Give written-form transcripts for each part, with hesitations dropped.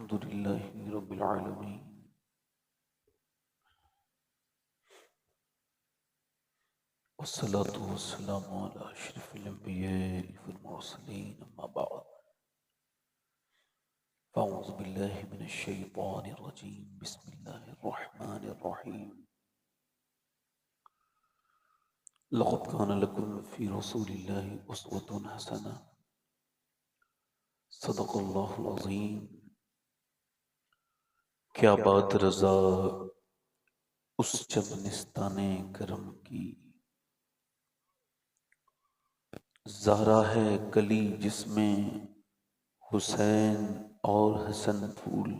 الحمد لله رب العالمين والصلاة والسلام على أشرف الأنبياء والمرسلين أما بعد فأعوذ بالله من الشيطان الرجيم بسم الله الرحمن الرحيم لقد كان لكم في رسول الله أسوة حسنة صدق الله العظيم کیا بات رضا اس چمنستان کرم کی، زہرا ہے کلی جس میں حسین اور حسن پھول،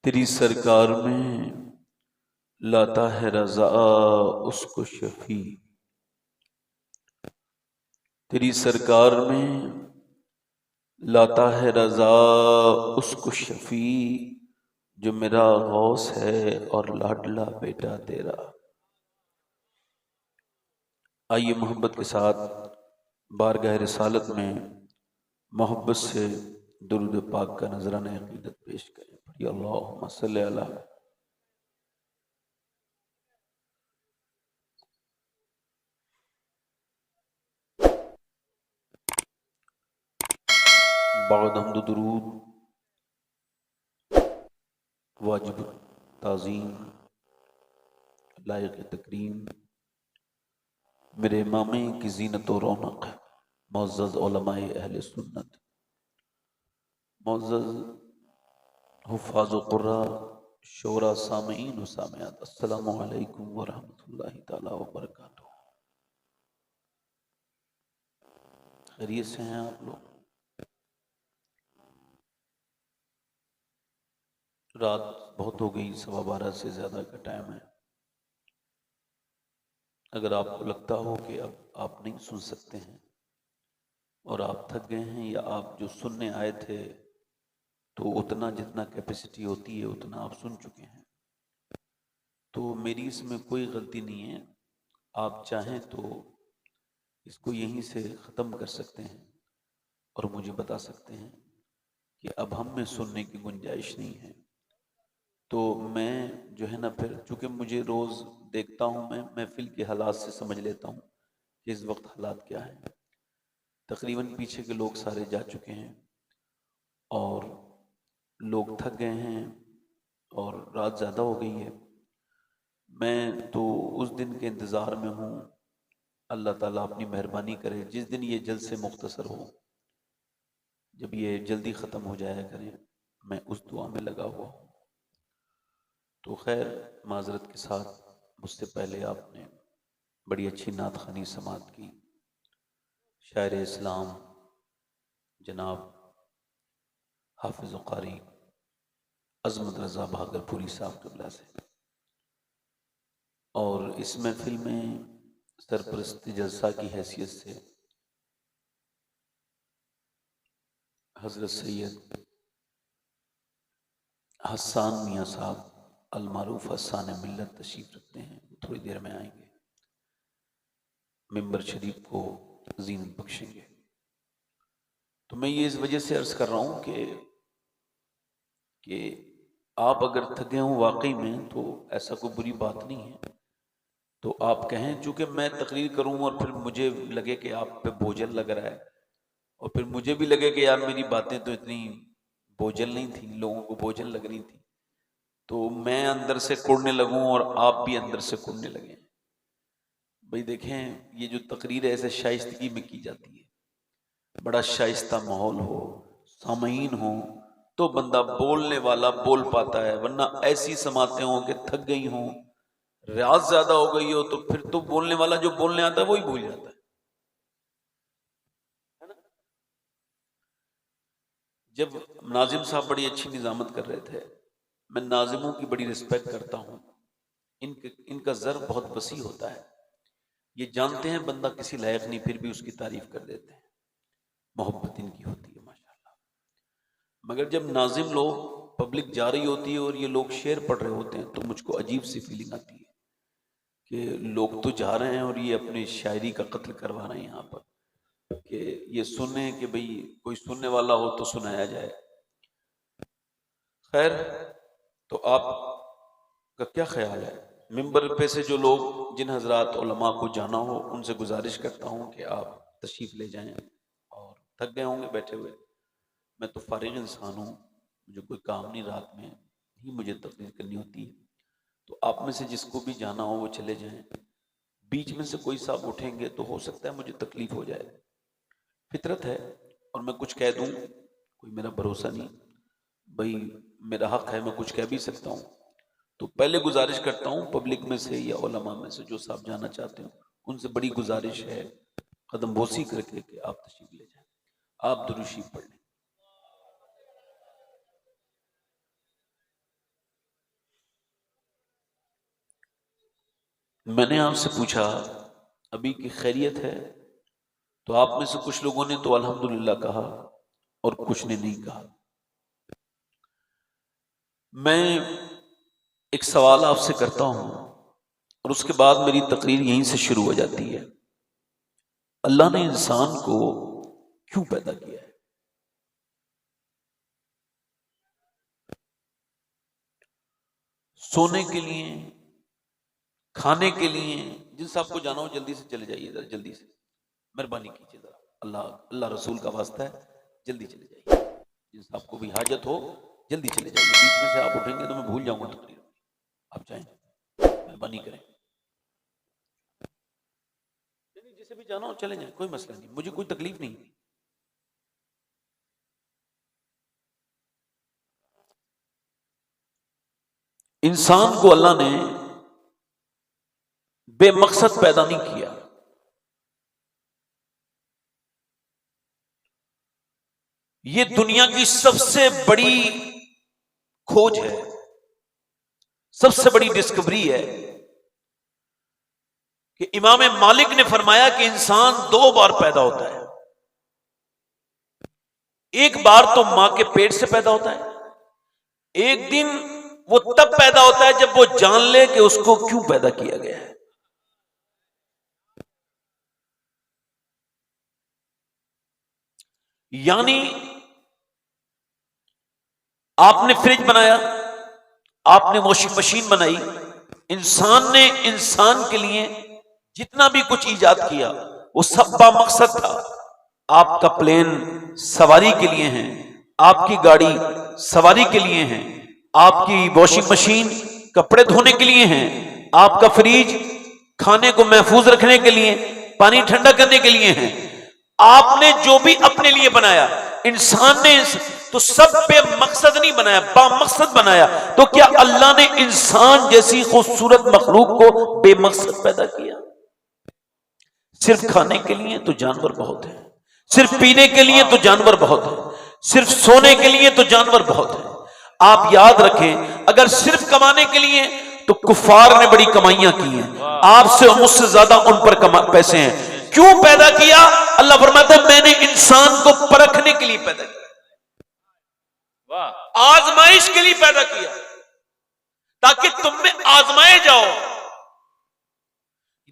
تیری سرکار میں لاتا ہے رضا اس کو شفیع، تیری سرکار میں لاتا ہے رضا اس کو شفیع، جو میرا غوث ہے اور لاڈلا بیٹا تیرا۔ آئیے محبت کے ساتھ بارگاہ رسالت میں محبت سے درود پاک کا نذرانہ عقیدت پیش کریں۔ پڑھیے اللہم صلی علی بعد حمد و درود واجب تعظیم لائق تکریم میرے امام کی زینت و رونق معزز علماء اہل سنت، معزز حفاظ و قراء شورا سامعین و سامعات، السلام علیکم ورحمۃ اللہ تعالی وبرکاتہ۔ خیریت سے ہیں آپ لوگ؟ رات بہت ہو گئی، 12:15 سے زیادہ کا ٹائم ہے۔ اگر آپ کو لگتا ہو کہ اب آپ نہیں سن سکتے ہیں اور آپ تھک گئے ہیں، یا آپ جو سننے آئے تھے تو اتنا جتنا کیپیسٹی ہوتی ہے اتنا آپ سن چکے ہیں، تو میری اس میں کوئی غلطی نہیں ہے۔ آپ چاہیں تو اس کو یہیں سے ختم کر سکتے ہیں اور مجھے بتا سکتے ہیں کہ اب ہم میں سننے کی گنجائش نہیں ہے، تو میں جو ہے نا پھر چونکہ مجھے روز دیکھتا ہوں، میں محفل کے حالات سے سمجھ لیتا ہوں کہ اس وقت حالات کیا ہیں۔ تقریباً پیچھے کے لوگ سارے جا چکے ہیں اور لوگ تھک گئے ہیں اور رات زیادہ ہو گئی ہے۔ میں تو اس دن کے انتظار میں ہوں، اللہ تعالیٰ اپنی مہربانی کرے جس دن یہ جلد سے مختصر ہو، جب یہ جلدی ختم ہو جایا کرے، میں اس دعا میں لگا ہوا ہوں۔ تو خیر، معذرت کے ساتھ مجھ سے پہلے آپ نے بڑی اچھی نعت خوانی سماعت کی، شاعر اسلام جناب حافظ و قاری عظمت رضا بہادر پوری صاحب قبلہ سے، اور اس محفل میں سرپرست جلسہ کی حیثیت سے حضرت سید حسان میاں صاحب المعروف حسان ملت تشریف رکھتے ہیں، تھوڑی دیر میں آئیں گے، ممبر شریف کو زینت بخشیں گے۔ تو میں یہ اس وجہ سے عرض کر رہا ہوں کہ آپ اگر تھکے ہوں واقعی میں تو ایسا کوئی بری بات نہیں ہے، تو آپ کہیں، چونکہ میں تقریر کروں اور پھر مجھے لگے کہ آپ پہ بوجھل لگ رہا ہے، اور پھر مجھے بھی لگے کہ یار میری باتیں تو اتنی بوجھل نہیں تھیں، لوگوں کو بوجھل لگ رہی تھی، تو میں اندر سے کڑنے لگوں اور آپ بھی اندر سے کڑنے لگیں۔ بھئی دیکھیں، یہ جو تقریر ایسے شائستگی میں کی جاتی ہے، بڑا شائستہ ماحول ہو، سامعین ہوں، تو بندہ بولنے والا بول پاتا ہے، ورنہ ایسی سماعتیں ہوں کہ تھک گئی ہوں، ریاض زیادہ ہو گئی ہو، تو پھر تو بولنے والا جو بولنے آتا ہے وہی بھول جاتا ہے۔ جب ناظم صاحب بڑی اچھی نظامت کر رہے تھے، میں ناظموں کی بڑی رسپیکٹ کرتا ہوں، ان کا ضرب بہت وسیع ہوتا ہے، یہ جانتے ہیں بندہ کسی لائق نہیں، پھر بھی اس کی تعریف کر دیتے ہیں، محبت ان کی ہوتی ہے ماشاءاللہ۔ مگر جب ناظم لوگ، پبلک جا رہی ہوتی ہے اور یہ لوگ شعر پڑھ رہے ہوتے ہیں، تو مجھ کو عجیب سی فیلنگ آتی ہے کہ لوگ تو جا رہے ہیں اور یہ اپنی شاعری کا قتل کروا رہے ہیں یہاں پر، کہ یہ سنیں کہ بھئی کوئی سننے والا ہو تو سنایا جائے، خیر، تو آپ کا کیا خیال ہے؟ ممبر پہ سے جو لوگ، جن حضرات علماء کو جانا ہو، ان سے گزارش کرتا ہوں کہ آپ تشریف لے جائیں، اور تھک گئے ہوں گے بیٹھے ہوئے. میں تو فارغ انسان ہوں، مجھے کوئی کام نہیں، رات میں ہی مجھے تقریر کرنی ہوتی ہے. تو آپ میں سے جس کو بھی جانا ہو وہ چلے جائیں. بیچ میں سے کوئی صاحب اٹھیں گے تو ہو سکتا ہے مجھے تکلیف ہو جائے، فطرت ہے، اور میں کچھ کہہ دوں، کوئی میرا بھروسہ نہیں بھائی، میرا حق ہے، میں کچھ کہہ بھی سکتا ہوں. تو پہلے گزارش کرتا ہوں پبلک میں سے یا علماء میں سے جو صاحب جانا چاہتے ہیں، ان سے بڑی گزارش ہے قدم بوسی کر کے کہ آپ تشریف لے جائیں. آپ درود شریف پڑھ لیں. میں نے آپ سے پوچھا ابھی کی خیریت ہے، تو آپ میں سے کچھ لوگوں نے تو الحمدللہ کہا اور کچھ نے نہیں کہا. میں ایک سوال آپ سے کرتا ہوں اور اس کے بعد میری تقریر یہیں سے شروع ہو جاتی ہے. اللہ نے انسان کو کیوں پیدا کیا ہے؟ سونے کے لیے، کھانے کے لیے؟ جن صاحب کو جانا ہو جلدی سے چلے جائیے، ذرا جلدی سے، مہربانی کیجیے ذرا، اللہ رسول کا واسطہ ہے، جلدی چلے جائیے. جن صاحب کو بھی حاجت ہو جلدی چلے جائیے. بیچ میں سے آپ اٹھیں گے تو میں بھول جاؤں گا تقریر. آپ جائیں، مہربانی کریں. جسے بھی جانا ہو چلے جائیں، کوئی مسئلہ نہیں، مجھے کوئی تکلیف نہیں. انسان کو اللہ نے بے مقصد پیدا نہیں کیا. یہ دنیا کی سب سے بڑی کھوج ہے، سب سے بڑی ڈسکوری ہے کہ امام مالک نے فرمایا کہ انسان 2 بار پیدا ہوتا ہے. ایک بار تو ماں کے پیٹ سے پیدا ہوتا ہے، ایک دن وہ تب پیدا ہوتا ہے جب وہ جان لے کہ اس کو کیوں پیدا کیا گیا ہے. یعنی آپ نے فریج بنایا، آپ نے واشنگ مشین بنائی، انسان نے انسان کے لیے جتنا بھی کچھ ایجاد کیا وہ سب با مقصد تھا. آپ کا پلین سواری کے لیے ہے، آپ کی گاڑی سواری کے لیے ہے، آپ کی واشنگ مشین کپڑے دھونے کے لیے ہے، آپ کا فریج کھانے کو محفوظ رکھنے کے لیے، پانی ٹھنڈا کرنے کے لیے ہے. آپ نے جو بھی اپنے لیے بنایا، انسان نے تو سب بے مقصد نہیں بنایا، با مقصد بنایا. تو کیا اللہ نے انسان جیسی خوبصورت مخلوق کو بے مقصد پیدا کیا؟ صرف کھانے کے لیے تو جانور بہت ہیں، صرف پینے کے لیے تو جانور بہت ہیں، صرف سونے کے لیے تو جانور بہت ہیں. آپ یاد رکھیں، اگر صرف کمانے کے لیے تو کفار نے بڑی کمائیاں کی ہیں، آپ سے اور مجھ سے زیادہ ان پر پیسے ہیں. کیوں پیدا کیا؟ اللہ فرماتا ہے میں نے انسان کو پرکھنے کے لیے پیدا کیا، آزمائش کے لیے پیدا کیا، تاکہ تم میں آزمائے جاؤ.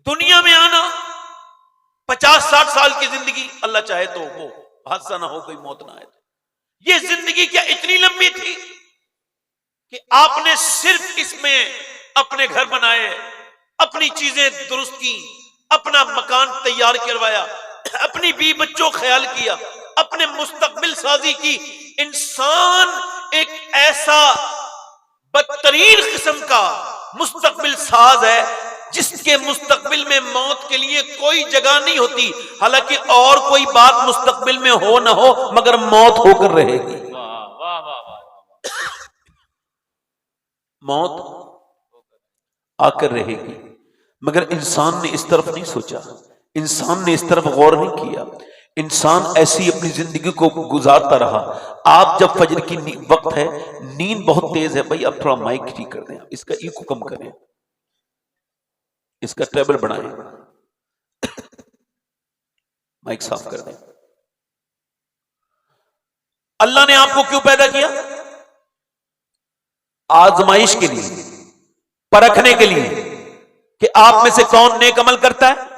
دنیا میں آنا 50-60 سال کی زندگی، اللہ چاہے تو وہ حادثہ نہ ہو، کوئی موت نہ آئے. یہ زندگی کیا اتنی لمبی تھی کہ آپ نے صرف اس میں اپنے گھر بنائے، اپنی چیزیں درست کی، اپنا مکان تیار کروایا، اپنی بیوی بچوں خیال کیا، اپنے مستقبل سازی کی. انسان ایک ایسا بدترین قسم کا مستقبل ساز ہے جس کے مستقبل میں موت کے لیے کوئی جگہ نہیں ہوتی. حالانکہ اور کوئی بات مستقبل میں ہو نہ ہو مگر موت ہو کر رہے گی. موت آ کر رہے گی، مگر انسان نے اس طرف نہیں سوچا، انسان نے اس طرف غور نہیں کیا. انسان ایسی اپنی زندگی کو گزارتا رہا. آپ جب فجر کی وقت ہے، نیند بہت تیز ہے، بھائی اب تھوڑا مائک ٹھیک کر دیں، اس کا ایکو کم کریں، اس کا ٹریبل بڑھائیں، مائک صاف کر دیں. اللہ نے آپ کو کیوں پیدا کیا؟ آزمائش کے لیے، پرکھنے کے لیے کہ آپ میں سے کون نیک عمل کرتا ہے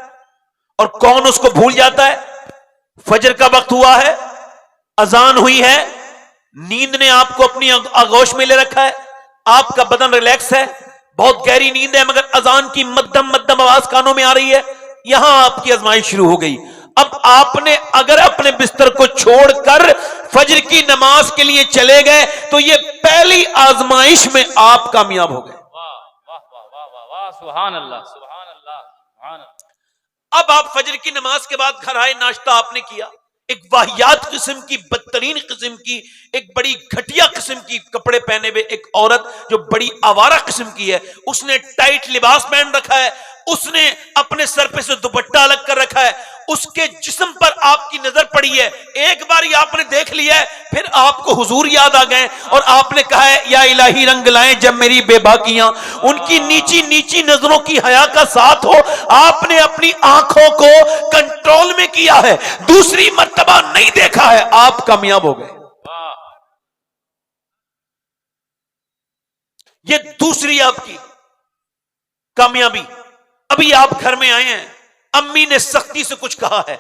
اور کون اس کو بھول جاتا ہے. فجر کا وقت ہوا ہے، اذان ہوئی ہے، نیند نے آپ کو اپنی آغوش میں لے رکھا ہے, آپ کا بدن ریلیکس ہے, بہت گہری نیند ہے, مگر اذان کی مدھم مدھم آواز کانوں میں آ رہی ہے, یہاں آپ کی آزمائش شروع ہو گئی. اب آپ نے اگر اپنے بستر کو چھوڑ کر فجر کی نماز کے لیے چلے گئے تو یہ پہلی آزمائش میں آپ کامیاب ہو گئے. سبحان اللہ سبحان اللہ سبحان اللہ. اب آپ فجر کی نماز کے بعد گھر آئے, ناشتہ آپ نے کیا, ایک واہیات قسم کی, بدترین قسم کی, ایک بڑی گھٹیا قسم کی کپڑے پہنے ہوئے ایک عورت جو بڑی آوارہ قسم کی ہے, اس نے ٹائٹ لباس پہن رکھا ہے, اس نے اپنے سر پہ سے دوپٹہ الگ کر رکھا ہے, اس کے جسم پر آپ کی نظر پڑی ہے, ایک بار یہ آپ نے دیکھ لیا ہے, پھر آپ کو حضور یاد آ گئے اور آپ نے کہا ہے یا الہی رنگ لائیں جب میری بے باکیاں. ان کی نیچی نیچی نظروں کی حیا کا ساتھ ہو, آپ نے اپنی آنکھوں کو کنٹرول میں کیا ہے, دوسری مرتبہ نہیں دیکھا ہے, آپ کامیاب ہو گئے. یہ دوسری آپ کی کامیابی. ابھی آپ گھر میں آئے ہیں, امی نے سختی سے کچھ کہا ہے,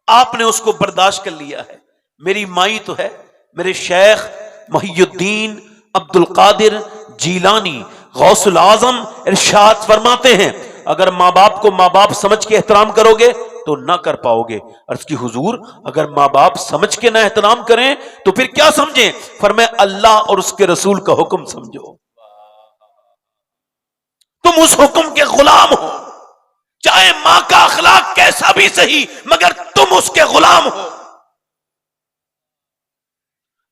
آپ نے اس کو برداشت کر لیا ہے. میری مائی تو ہے, میرے شیخ محی الدین عبد القادر جیلانی غوث العظم ارشاد فرماتے ہیں اگر ماں باپ کو ماں باپ سمجھ کے احترام کرو گے تو نہ کر پاؤ گے. عرض کی حضور اگر ماں باپ سمجھ کے نہ احترام کریں تو پھر کیا سمجھیں؟ فرمایا اللہ اور اس کے رسول کا حکم سمجھو. تم اس حکم کے غلام ہو, چاہے ماں کا اخلاق کیسا بھی صحیح, مگر تم اس کے غلام ہو.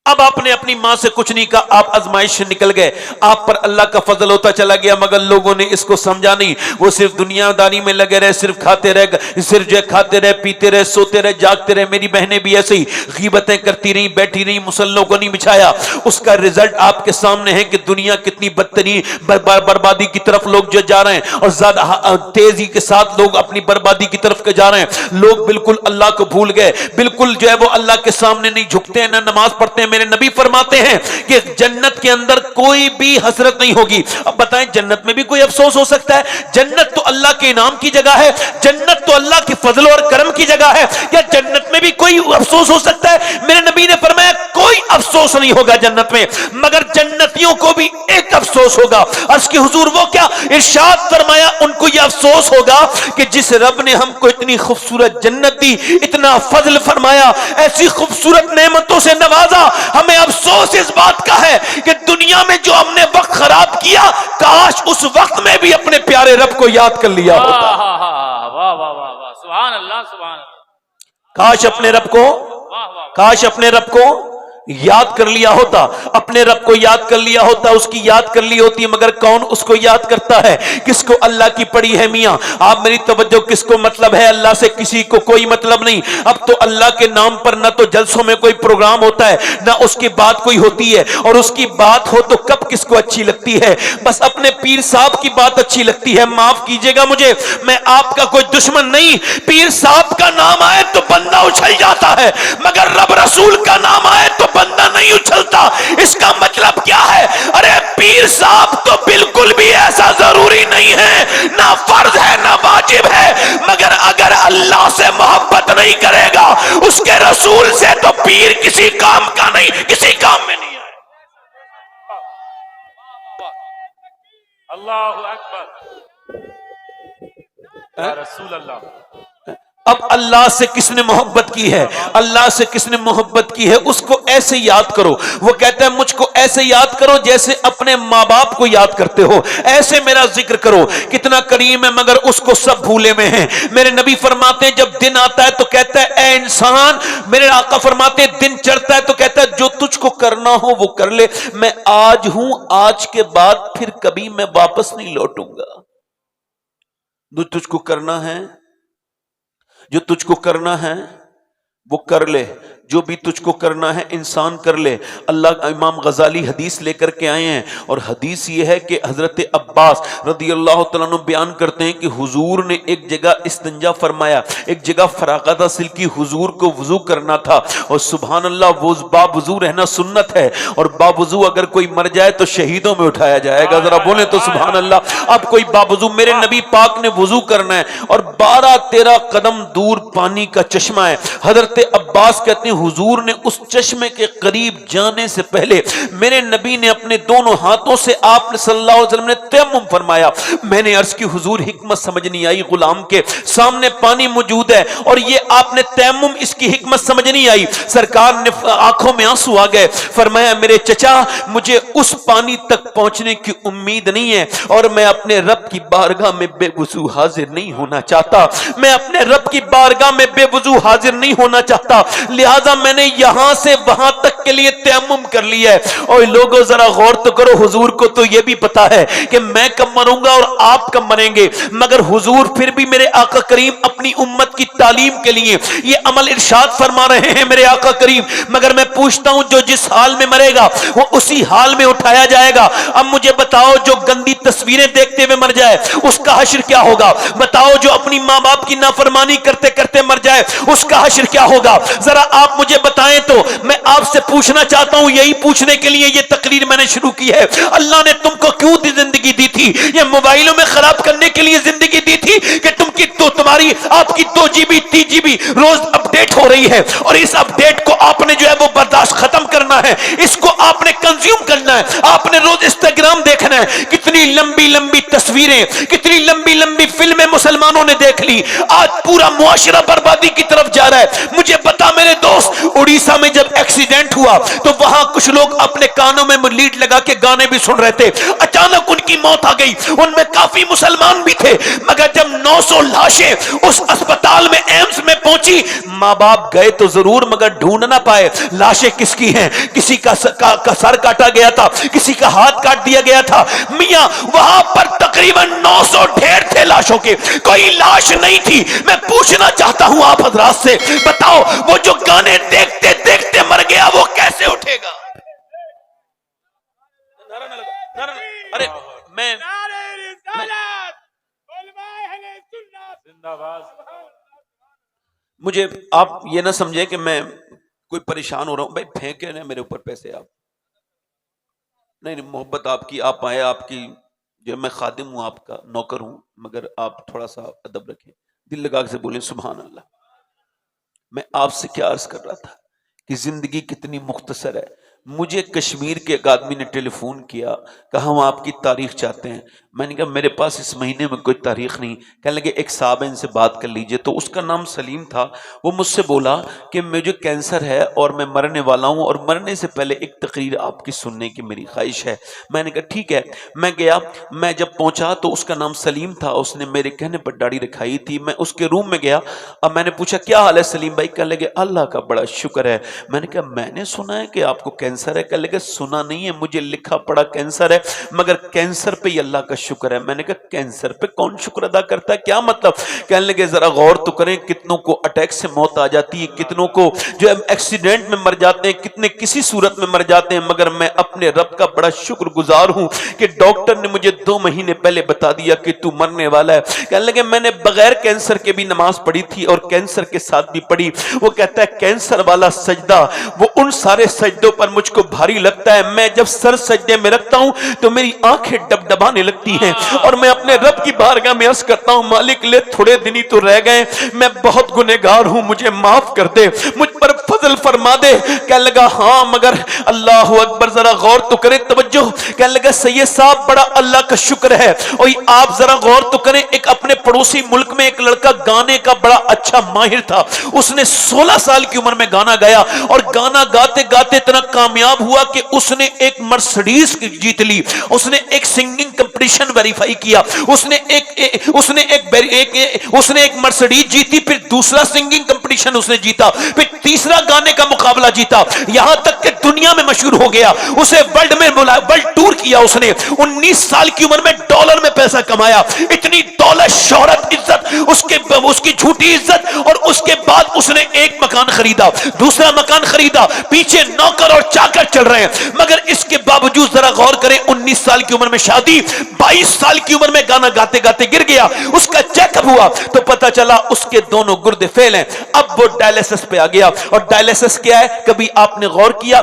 اب آپ نے اپنی ماں سے کچھ نہیں کہا, آپ آزمائش سے نکل گئے, آپ پر اللہ کا فضل ہوتا چلا گیا, مگر لوگوں نے اس کو سمجھا نہیں. وہ صرف دنیا داری میں لگے رہے, صرف کھاتے رہے, صرف جو کھاتے رہے, پیتے رہے, سوتے رہے, جاگتے رہے. میری بہنیں بھی ایسے ہی غیبتیں کرتی رہی, بیٹھی رہی, مسلوں کو نہیں بچھایا. اس کا رزلٹ آپ کے سامنے ہے کہ دنیا کتنی بدترین بربادی کی طرف لوگ جو جا رہے ہیں, اور زیادہ تیزی کے ساتھ لوگ اپنی بربادی کی طرف کے جا رہے ہیں. لوگ بالکل اللہ کو بھول گئے, بالکل جو ہے وہ اللہ کے سامنے نہیں جھکتے ہیں, نہ نماز پڑھتے ہیں. میرے نبی فرماتے ہیں کہ جنت کے اندر کوئی بھی حسرت نہیں ہوگی. اب بتائیں جنت میں بھی کوئی افسوس ہو سکتا ہے؟ جنت تو اللہ کے انعام کی جگہ ہے, جنت تو اللہ کے فضل اور کرم کی جگہ ہے, کیا جنت میں بھی کوئی افسوس ہو سکتا ہے؟ میرے نبی نے فرمایا کوئی افسوس نہیں ہوگا جنت میں, مگر جنتیوں کو بھی ایک افسوس ہوگا. عرض کی حضور وہ کیا؟ ارشاد فرمایا ان کو یہ افسوس ہوگا کہ جس رب نے ہم کو اتنی خوبصورت جنت دی, اتنا فضل فرمایا, ایسی خوبصورت نعمتوں سے نوازا, ہمیں افسوس اس بات کا ہے کہ دنیا میں جو ہم نے وقت خراب کیا, کاش اس وقت میں بھی اپنے پیارے رب کو یاد کر لیا ہوتا. واہ واہ واہ واہ, سبحان اللہ سبحان اللہ. کاش اپنے رب کو یاد کر لیا ہوتا, اپنے رب کو یاد کر لیا ہوتا, اس کی یاد کر لی ہوتی. مگر کون اس کو یاد کرتا ہے؟ کس کو اللہ کی پڑی ہے میاں؟ آپ میری توجہ, کس کو مطلب ہے اللہ سے؟ کسی کو کوئی مطلب نہیں. اب تو اللہ کے نام پر نہ تو جلسوں میں کوئی پروگرام ہوتا ہے, نہ اس کی بات کوئی ہوتی ہے, اور اس کی بات ہو تو کب کس کو اچھی لگتی ہے؟ بس اپنے پیر صاحب کی بات اچھی لگتی ہے. معاف کیجئے گا مجھے, میں آپ کا کوئی دشمن نہیں. پیر صاحب کا نام آئے تو بندہ اچھل جاتا ہے, مگر رب رسول کا نام آئے تو بندہ نہیں اچھلتا. اس کا مطلب کیا ہے؟ ارے پیر صاحب تو بالکل بھی ایسا ضروری نہیں ہے, نہ فرض ہے نہ واجب ہے, مگر اگر اللہ سے محبت نہیں کرے گا, اس کے رسول سے, تو پیر کسی کام کا نہیں, کسی کام میں نہیں ہے. اللہ اکبر یا رسول اللہ. اب اللہ سے کس نے محبت کی ہے, اللہ سے کس نے محبت کی ہے, اس کو ایسے یاد کرو. وہ کہتا ہے مجھ کو ایسے یاد کرو جیسے اپنے ماں باپ کو یاد کرتے ہو, ایسے میرا ذکر کرو. کتنا کریم ہے, مگر اس کو سب بھولے میں ہیں. میرے نبی فرماتے ہیں جب دن آتا ہے تو کہتا ہے اے انسان, میرے آقا فرماتے ہیں دن چڑھتا ہے تو کہتا ہے جو تجھ کو کرنا ہو وہ کر لے, میں آج ہوں, آج کے بعد پھر کبھی میں واپس نہیں لوٹوں گا. جو تجھ کو کرنا ہے, جو تجھ کو کرنا ہے وہ کر لے, جو بھی تجھ کو کرنا ہے انسان کر لے. اللہ امام غزالی حدیث لے کر کے آئے ہیں, اور حدیث یہ ہے کہ حضرت عباس رضی اللہ تعالیٰ عنہ بیان کرتے ہیں کہ حضور نے ایک جگہ استنجا فرمایا, ایک جگہ فراغت حاصل کی, حضور کو وضو کرنا تھا, اور سبحان اللہ وہ با وضو رہنا سنت ہے, اور با وضو اگر کوئی مر جائے تو شہیدوں میں اٹھایا جائے گا. ذرا بولیں تو سبحان اللہ. اب کوئی با وضو, میرے نبی پاک نے وضو کرنا ہے, اور 12-13 قدم دور پانی کا چشمہ ہے. حضرت عباس کہتے ہیں حضور نے اس چشمے کے قریب جانے سے پہلے میرے نبی نے اپنے دونوں ہاتھوں سے آپ صلی اللہ علیہ وسلم نے تیمم فرمایا. میں نے عرض کی حضور حکمت سمجھ نہیں آئی, غلام کے سامنے پانی موجود ہے اور یہ آپ نے تیمم, اس کی حکمت سمجھ نہیں آئی. سرکار نے آنکھوں میں آنسو آ گئے, فرمایا میرے چچا مجھے اس پانی تک پہنچنے کی امید نہیں ہے اور میں اپنے رب کی بارگاہ میں بے وضو حاضر نہیں ہونا چاہتا, میں اپنے رب کی بارگاہ میں بے وضو حاضر نہیں ہونا چاہتا, لہذا میں نے یہاں سے وہاں تک کے لیے تیمم کر لیا ہے. اور لوگوں ذرا غور تو کرو, حضور کو تو یہ بھی پتا ہے کہ میں کب مروں گا اور آپ کب مریں گے, مگر حضور پھر بھی میرے آقا کریم اپنی امت کی تعلیم کے لیے یہ عمل ارشاد فرما رہے ہیں میرے آقا کریم. مگر میں پوچھتا ہوں جو جس حال میں مرے گا وہ اسی حال میں اٹھایا جائے گا. اب مجھے بتاؤ جو گندی تصویریں دیکھتے ہوئے مر جائے اس کا حشر کیا ہوگا؟ بتاؤ جو اپنی ماں باپ کی نافرمانی کرتے کرتے مر جائے اس کا حشر کیا ہوگا؟ ذرا آپ مجھے بتائیں. تو میں آپ سے پوچھنا چاہتا ہوں, یہی پوچھنے کے لیے یہ تقریر میں نے شروع کی ہے, اللہ نے تم کو کیوں زندگی دی تھی؟ یہ موبائلوں میں خراب کرنے کے لیے زندگی دی تھی کہ تمہاری آپ کی 2 GB 3 GB روز اپڈیٹ ہو رہی ہے اور اس اپڈیٹ کو آپ نے جو ہے وہ برداشت ختم کرنا ہے, اس کو آپ نے کنزیوم کرنا ہے. آپ نے روز انسٹاگرام دیکھنا ہے, کتنی لمبی لمبی تصویریں, کتنی لمبی لمبی فلمیں مسلمانوں نے دیکھ لی. آج پورا معاشرہ بربادی کی طرف جا رہا ہے. مجھے بتا میرے دوست, اڑیسہ میں جب ایکسیڈنٹ ہوا تو وہاں کچھ لوگ اپنے کانوں میں لیڈ لگا کے گانے بھی سن رہے تھے, اچانک ان کی موت آ گئی. ان میں کافی مسلمان بھی تھے, مگر جب 900 لاشیں اس اسپتال میں ایمس میں پہنچی, ماں باپ گئے تو ضرور مگر ڈھونڈ نہ پائے لاشیں کس کی ہیں. کسی کا سر کاٹا گیا تھا, کسی کا ہاتھ کاٹ دیا گیا تھا. میاں وہاں پر تقریباً 900 ڈھیر تھے لاشوں کے, کوئی لاش نہیں تھی. میں پوچھنا چاہتا ہوں آپ حضرات سے, بتاؤ وہ جو گانے دیکھتے دیکھتے مر گیا وہ کیسے اٹھے گا؟ ارے میں مجھے آپ یہ نہ سمجھے کہ میں کوئی پریشان ہو رہا ہوں. بھائی پھینکے نا میرے اوپر پیسے آپ, نہیں محبت آپ کی, آپ آئے, آپ کی جو میں خادم ہوں, آپ کا نوکر ہوں, مگر آپ تھوڑا سا ادب رکھیں, دل لگا کے بولیں سبحان اللہ. میں آپ سے کیا عرض کر رہا تھا کہ زندگی کتنی مختصر ہے. مجھے کشمیر کے ایک آدمی نے ٹیلی فون کیا, کہا ہم آپ کی تاریخ چاہتے ہیں. میں نے کہا میرے پاس اس مہینے میں کوئی تاریخ نہیں. کہنے لگے ایک صاحب ان سے بات کر لیجئے. تو اس کا نام سلیم تھا. وہ مجھ سے بولا کہ مجھے کینسر ہے اور میں مرنے والا ہوں اور مرنے سے پہلے ایک تقریر آپ کی سننے کی میری خواہش ہے. میں نے کہا ٹھیک ہے. میں گیا, میں جب پہنچا تو اس کا نام سلیم تھا, اس نے میرے کہنے پر داڑھی رکھائی تھی. میں اس کے روم میں گیا, اب میں نے پوچھا کیا حال ہے سلیم بھائی؟ کہنے لگے اللہ کا بڑا شکر ہے. میں نے کہا میں نے سنا ہے کہ آپ کو کینسر ہے. کہنے لگے سنا نہیں ہے, مجھے لکھا پڑا کینسر ہے, مگر کینسر پہ ہی اللہ کا شکر ہے. میں نے کہا کینسر پہ کون شکر ادا کرتا ہے, کیا مطلب؟ کہنے لگے ذرا غور تو کریں, کتنوں کو اٹیک سے موت آ جاتی ہے, کتنوں کو جو ایکسیڈنٹ میں مر جاتے ہیں, کتنے کسی صورت میں مر جاتے ہیں, مگر میں اپنے رب کا بڑا شکر گزار ہوں کہ ڈاکٹر نے مجھے 2 مہینے پہلے بتا دیا کہ تو مرنے والا ہے. کہنے لگے میں نے بغیر کینسر کے بھی نماز پڑھی تھی اور کینسر کے ساتھ بھی پڑھی. وہ کہتا ہے کینسر والا سجدہ وہ ان سارے سجدوں پر مجھ کو بھاری لگتا ہے. میں جب سر سجدے میں رکھتا ہوں تو میری آنکھیں ڈبڈبانے لگتی ہیں اور میں اپنے رب کی بارگاہ میں عرض کرتا ہوں مالک لے تھوڑے دن ہی تو رہ گئے, میں بہت گنہگار ہوں, مجھے معاف کر دے, مجھ پر فضل فرما دے. کہنے لگا ہاں مگر اللہ اکبر ذرا غور تو کریں, توجہ. کہنے لگا سید صاحب بڑا اللہ کا شکر ہے. اور آپ ذرا غور تو کریں, ایک اپنے پڑوسی ملک میں ایک لڑکا گانے کا بڑا اچھا ماہر تھا. اس نے 16 سال کی عمر میں گانا گایا اور گانا گاتے گاتے اتنا کامیاب ہوا کہ اس نے ایک مرسڈیز جیت لی. اس نے ایک سنگنگ کمپٹیشن ویریفائی کیا, اس نے ایک مرسڈیز جیتی, پھر دوسرا سنگنگ کمپٹیشن اس نے جیتا, پھر تیسرا گانے کا مقابلہ جیتا, یہاں تک کہ دنیا میں مشہور ہو گیا. اسے ورلڈ میں ورلڈ ٹور کیا. اس نے 19 سال کی عمر میں ڈالر میں پیسہ کمایا. اتنی دولت, شہرت, عزت, اس کی جھوٹی عزت, اور اس کے بعد اس نے ایک مکان خریدا, دوسرا مکان خریدا, پیچھے نوکر اور چاکر چل رہے ہیں, مگر اس کے باوجود ذرا غور کریں 19 سال کی عمر میں شادی, 22 سال کی عمر میں گانا گاتے گاتے گر گیا. اس کا چیک اپ ہوا تو پتا چلا اس کے دونوں گردے فیل ہیں. اب وہ ڈائلیسس پہ آ گیا. اور ڈائلیسس کیا ہے, کبھی آپ نے غور کیا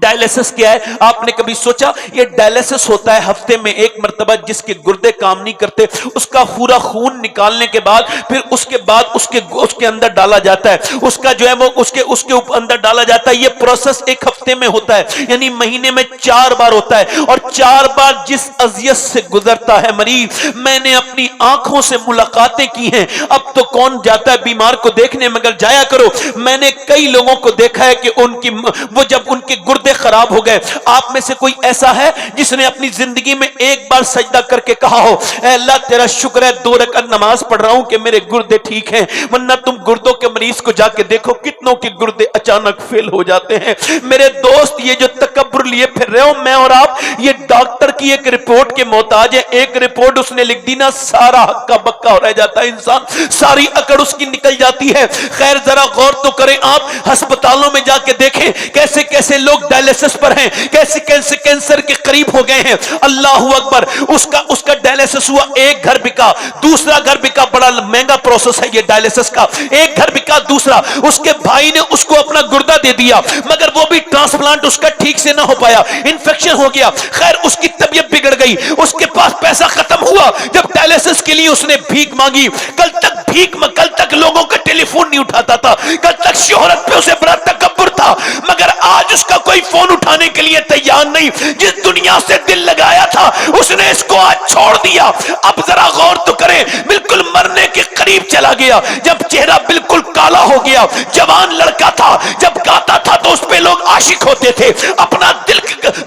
ڈائلیسس کیا ہے؟ آپ نے کبھی سوچا؟ یہ ڈائلیسس ہوتا ہے ہفتے میں ایک مرتبہ، جس کے گردے کام نہیں کرتے اس کا پورا خون نکالنے کے بعد پھر اس کے اندر ڈالا جاتا ہے، اس کا جو ہے وہ اس کے اندر ڈالا جاتا ہے۔ یہ پروسیس ایک ہفتے میں ہوتا ہے، یعنی مہینے میں 4 بار ہوتا ہے، اور 4 بار جس اذیت سے گزرتا ہے مریض، میں نے اپنی آنکھوں سے ملاقاتیں کی ہیں۔ اب تو کون جاتا ہے بیمار کو دیکھنے، مگر جایا کرو۔ میں نے کئی لوگوں کو دیکھا ہے کہ وہ جب ان کے گردے خراب ہو گئے، آپ میں سے کوئی ایسا ہے جس نے اپنی زندگی میں ایک بار سجدہ کر کے کہا ہو اے اللہ تیرا شکر ہے 2 رکعت نماز پڑھ رہا ہوں کہ میرے گردے ٹھیک ہیں؟ ورنہ تم گردوں کے مریض کو جا کے دیکھو، کتنوں کے گردے اچانک فیل ہو جاتے ہیں۔ میرے دوست، یہ جو تکبر لیے پھر رہے ہو میں اور آپ، یہ ڈاکٹر کی ایک رپورٹ کے محتاج ہے۔ ایک رپورٹ اس نے لکھ دی نا، سارا ہکا بکا ہو رہ جاتا ہے انسان، ساری اکڑ اس کی نکل جاتی ہے۔ خیر ذرا غور تو کریں آپ، ہسپتالوں میں جا کے دیکھیں کیسے کیسے لوگ ڈائلیسس پر ہیں، کیسے کیسے کینسر کے قریب ہو گئے ہیں۔ اللہ اکبر، اس کا ڈائلیسس ہوا، ایک گھر بکا، دوسرا گھر بکا، بڑا مہنگا پروسیس ہے یہ ڈائلیسس کا۔ ایک گھر بکا، دوسرا، اس کے بھائی نے اس کو اپنا گردہ دے دیا، مگر وہ بھی ٹرانسپلانٹ اس کا ٹھیک سے نہ ہو پایا، انفیکشن ہو گیا۔ خیر اس کی طبیعت بگڑ گئی، اس کے پاس پیسہ ختم ہوا، جب ڈائلیسس کے لیے اس نے بھیک مانگی، کل تک لوگوں کا ٹیلی فون نہیں اٹھاتا تھا، کل تک شہرت پہ اسے بڑا تکبر تھا، مگر آج اس کا کوئی فون اٹھانے کے لیے تیار نہیں۔ جس دنیا سے دل لگایا تھا اس نے اس کو آج چھوڑ دیا۔ اب ذرا غور تو کریں، بالکل مرنے کے قریب چلا گیا، جب چہرہ بالکل کالا ہو گیا۔ جوان لڑکا تھا، جب گاتا تھا تو اس پہ لوگ عاشق ہوتے تھے، اپنا دل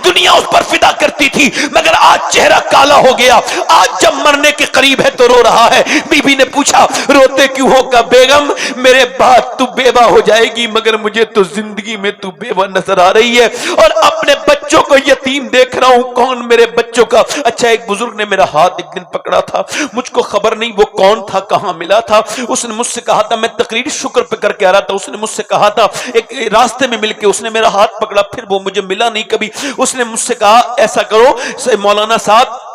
دنیا اس پر فدا کرتی تھی، مگر آج چہرہ کالا ہو گیا۔ آج جب مرنے کے قریب ہے تو رو رہا ہے۔ بی بی نے پوچھا روتے کیوں ہو؟ کہ بیگم میرے بعد تو بیوہ ہو جائے گی، مگر مجھے تو زندگی میں تو بیوہ نظر آ رہی ہے، اور اپنے بچوں کو یتیم دیکھ رہا ہوں۔ کون میرے بچوں کا؟ اچھا ایک بزرگ نے میرا ہاتھ ایک دن پکڑا تھا، مجھ کو خبر نہیں وہ کون تھا، کہاں ملا تھا۔ اس نے مجھ سے کہا تھا، میں تقریر شکر پہ کر کے آ رہا تھا، اس نے مجھ سے کہا تھا، ایک راستے میں مل کے اس نے میرا ہاتھ پکڑا، پھر وہ مجھے ملا نہیں کبھی۔ اس نے مجھ سے کہا ایسا کرو مولانا صاحب،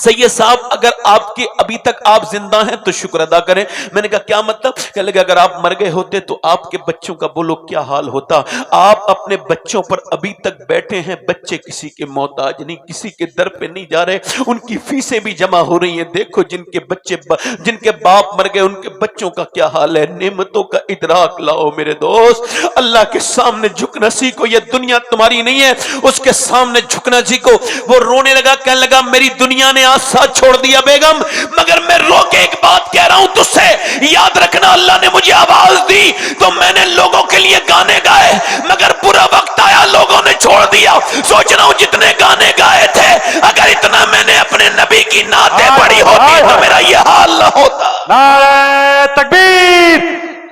سید صاحب، اگر آپ کے ابھی تک آپ زندہ ہیں تو شکر ادا کریں۔ میں نے کہا کیا مطلب؟ کہنے لگا اگر آپ مر گئے ہوتے تو آپ کے بچوں کا بولو کیا حال ہوتا۔ آپ اپنے بچوں پر ابھی تک بیٹھے ہیں، بچے کسی کے محتاج نہیں، کسی کے در پہ نہیں جا رہے، ان کی فیسیں بھی جمع ہو رہی ہیں۔ دیکھو جن کے باپ مر گئے ان کے بچوں کا کیا حال ہے۔ نعمتوں کا ادراک لاؤ میرے دوست، اللہ کے سامنے جھکنا سیکھو۔ یہ دنیا تمہاری نہیں ہے، اس کے سامنے جھکنا سیکھو۔ وہ رونے لگا، کہنے لگا میری دنیا نے آج ساتھ چھوڑ دیا بیگم، مگر میں رو کے ایک بات کہہ رہا ہوں تجھ سے، یاد رکھنا اللہ نے مجھے آواز دی تو میں نے لوگوں کے لیے گانے گائے، مگر برا وقت آیا لوگوں نے چھوڑ دیا۔ سوچ رہا ہوں جتنے گانے گائے تھے، اگر اتنا میں نے اپنے نبی کی نعتیں پڑھی ہوتی تو میرا یہ حال نہ ہوتا۔ نعرہ تکبیر،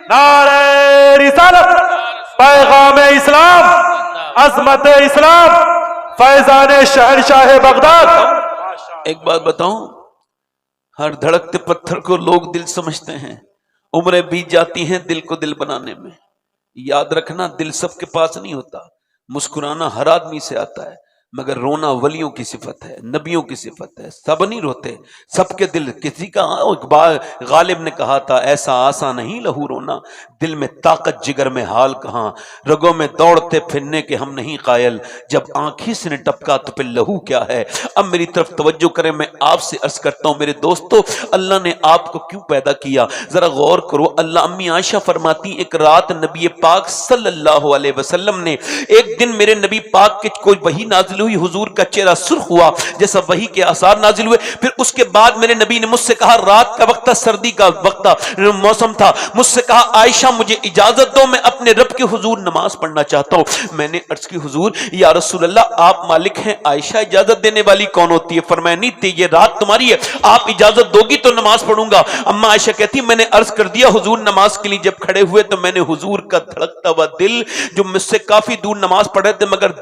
نعرہ رسالت، پیغام اسلام، عظمت اسلام، فیضان شہنشاہ بغداد۔ ایک بات بتاؤں، ہر دھڑکتے پتھر کو لوگ دل سمجھتے ہیں، عمریں بیت جاتی ہیں دل کو دل بنانے میں۔ یاد رکھنا دل سب کے پاس نہیں ہوتا، مسکرانا ہر آدمی سے آتا ہے، مگر رونا ولیوں کی صفت ہے، نبیوں کی صفت ہے۔ سب نہیں روتے، سب کے دل، کسی کا اقبال غالب نے کہا تھا ایسا آسان نہیں لہو رونا، دل میں طاقت جگر میں حال کہاں، رگوں میں دوڑتے پھرنے کے ہم نہیں قائل، جب آنکھی سے نے ٹپکا تو پھر لہو کیا ہے۔ اب میری طرف توجہ کریں، میں آپ سے عرض کرتا ہوں میرے دوستو، اللہ نے آپ کو کیوں پیدا کیا ذرا غور کرو۔ اللہ امی عائشہ فرماتی ایک رات نبی پاک صلی اللہ علیہ وسلم نے، ایک دن میرے نبی پاک کے کوئی وحی نازل ہوئی، حضور کا چہرہ سرخ ہوا جیسا وحی کے آثار نازل ہوئے۔ پھر اس کے بعد میرے نبی نے مجھ سے کہا، رات کا وقت تھا، سردی کا وقت تھا، موسم تھا، مجھ سے کہا عائشہ مجھے اجازت دو، میں اپنے رب کے حضور نماز پڑھنا چاہتا ہوں۔ میں نے عرض کی حضور یا رسول اللہ آپ مالک ہیں، عائشہ اجازت دینے والی کون ہوتی ہے؟ فرمایا نہیں تھی، یہ رات تمہاری ہے، آپ اجازت دو گی تو نماز پڑھوں گا۔ اما عائشہ کہتی میں نے عرض کر دیا حضور نماز کے لیے جب کھڑے ہوئے تو میں نے حضور کا دھڑکتا ہوا دل، جو مجھ سے کافی دور نماز پڑھ رہے تھے مگر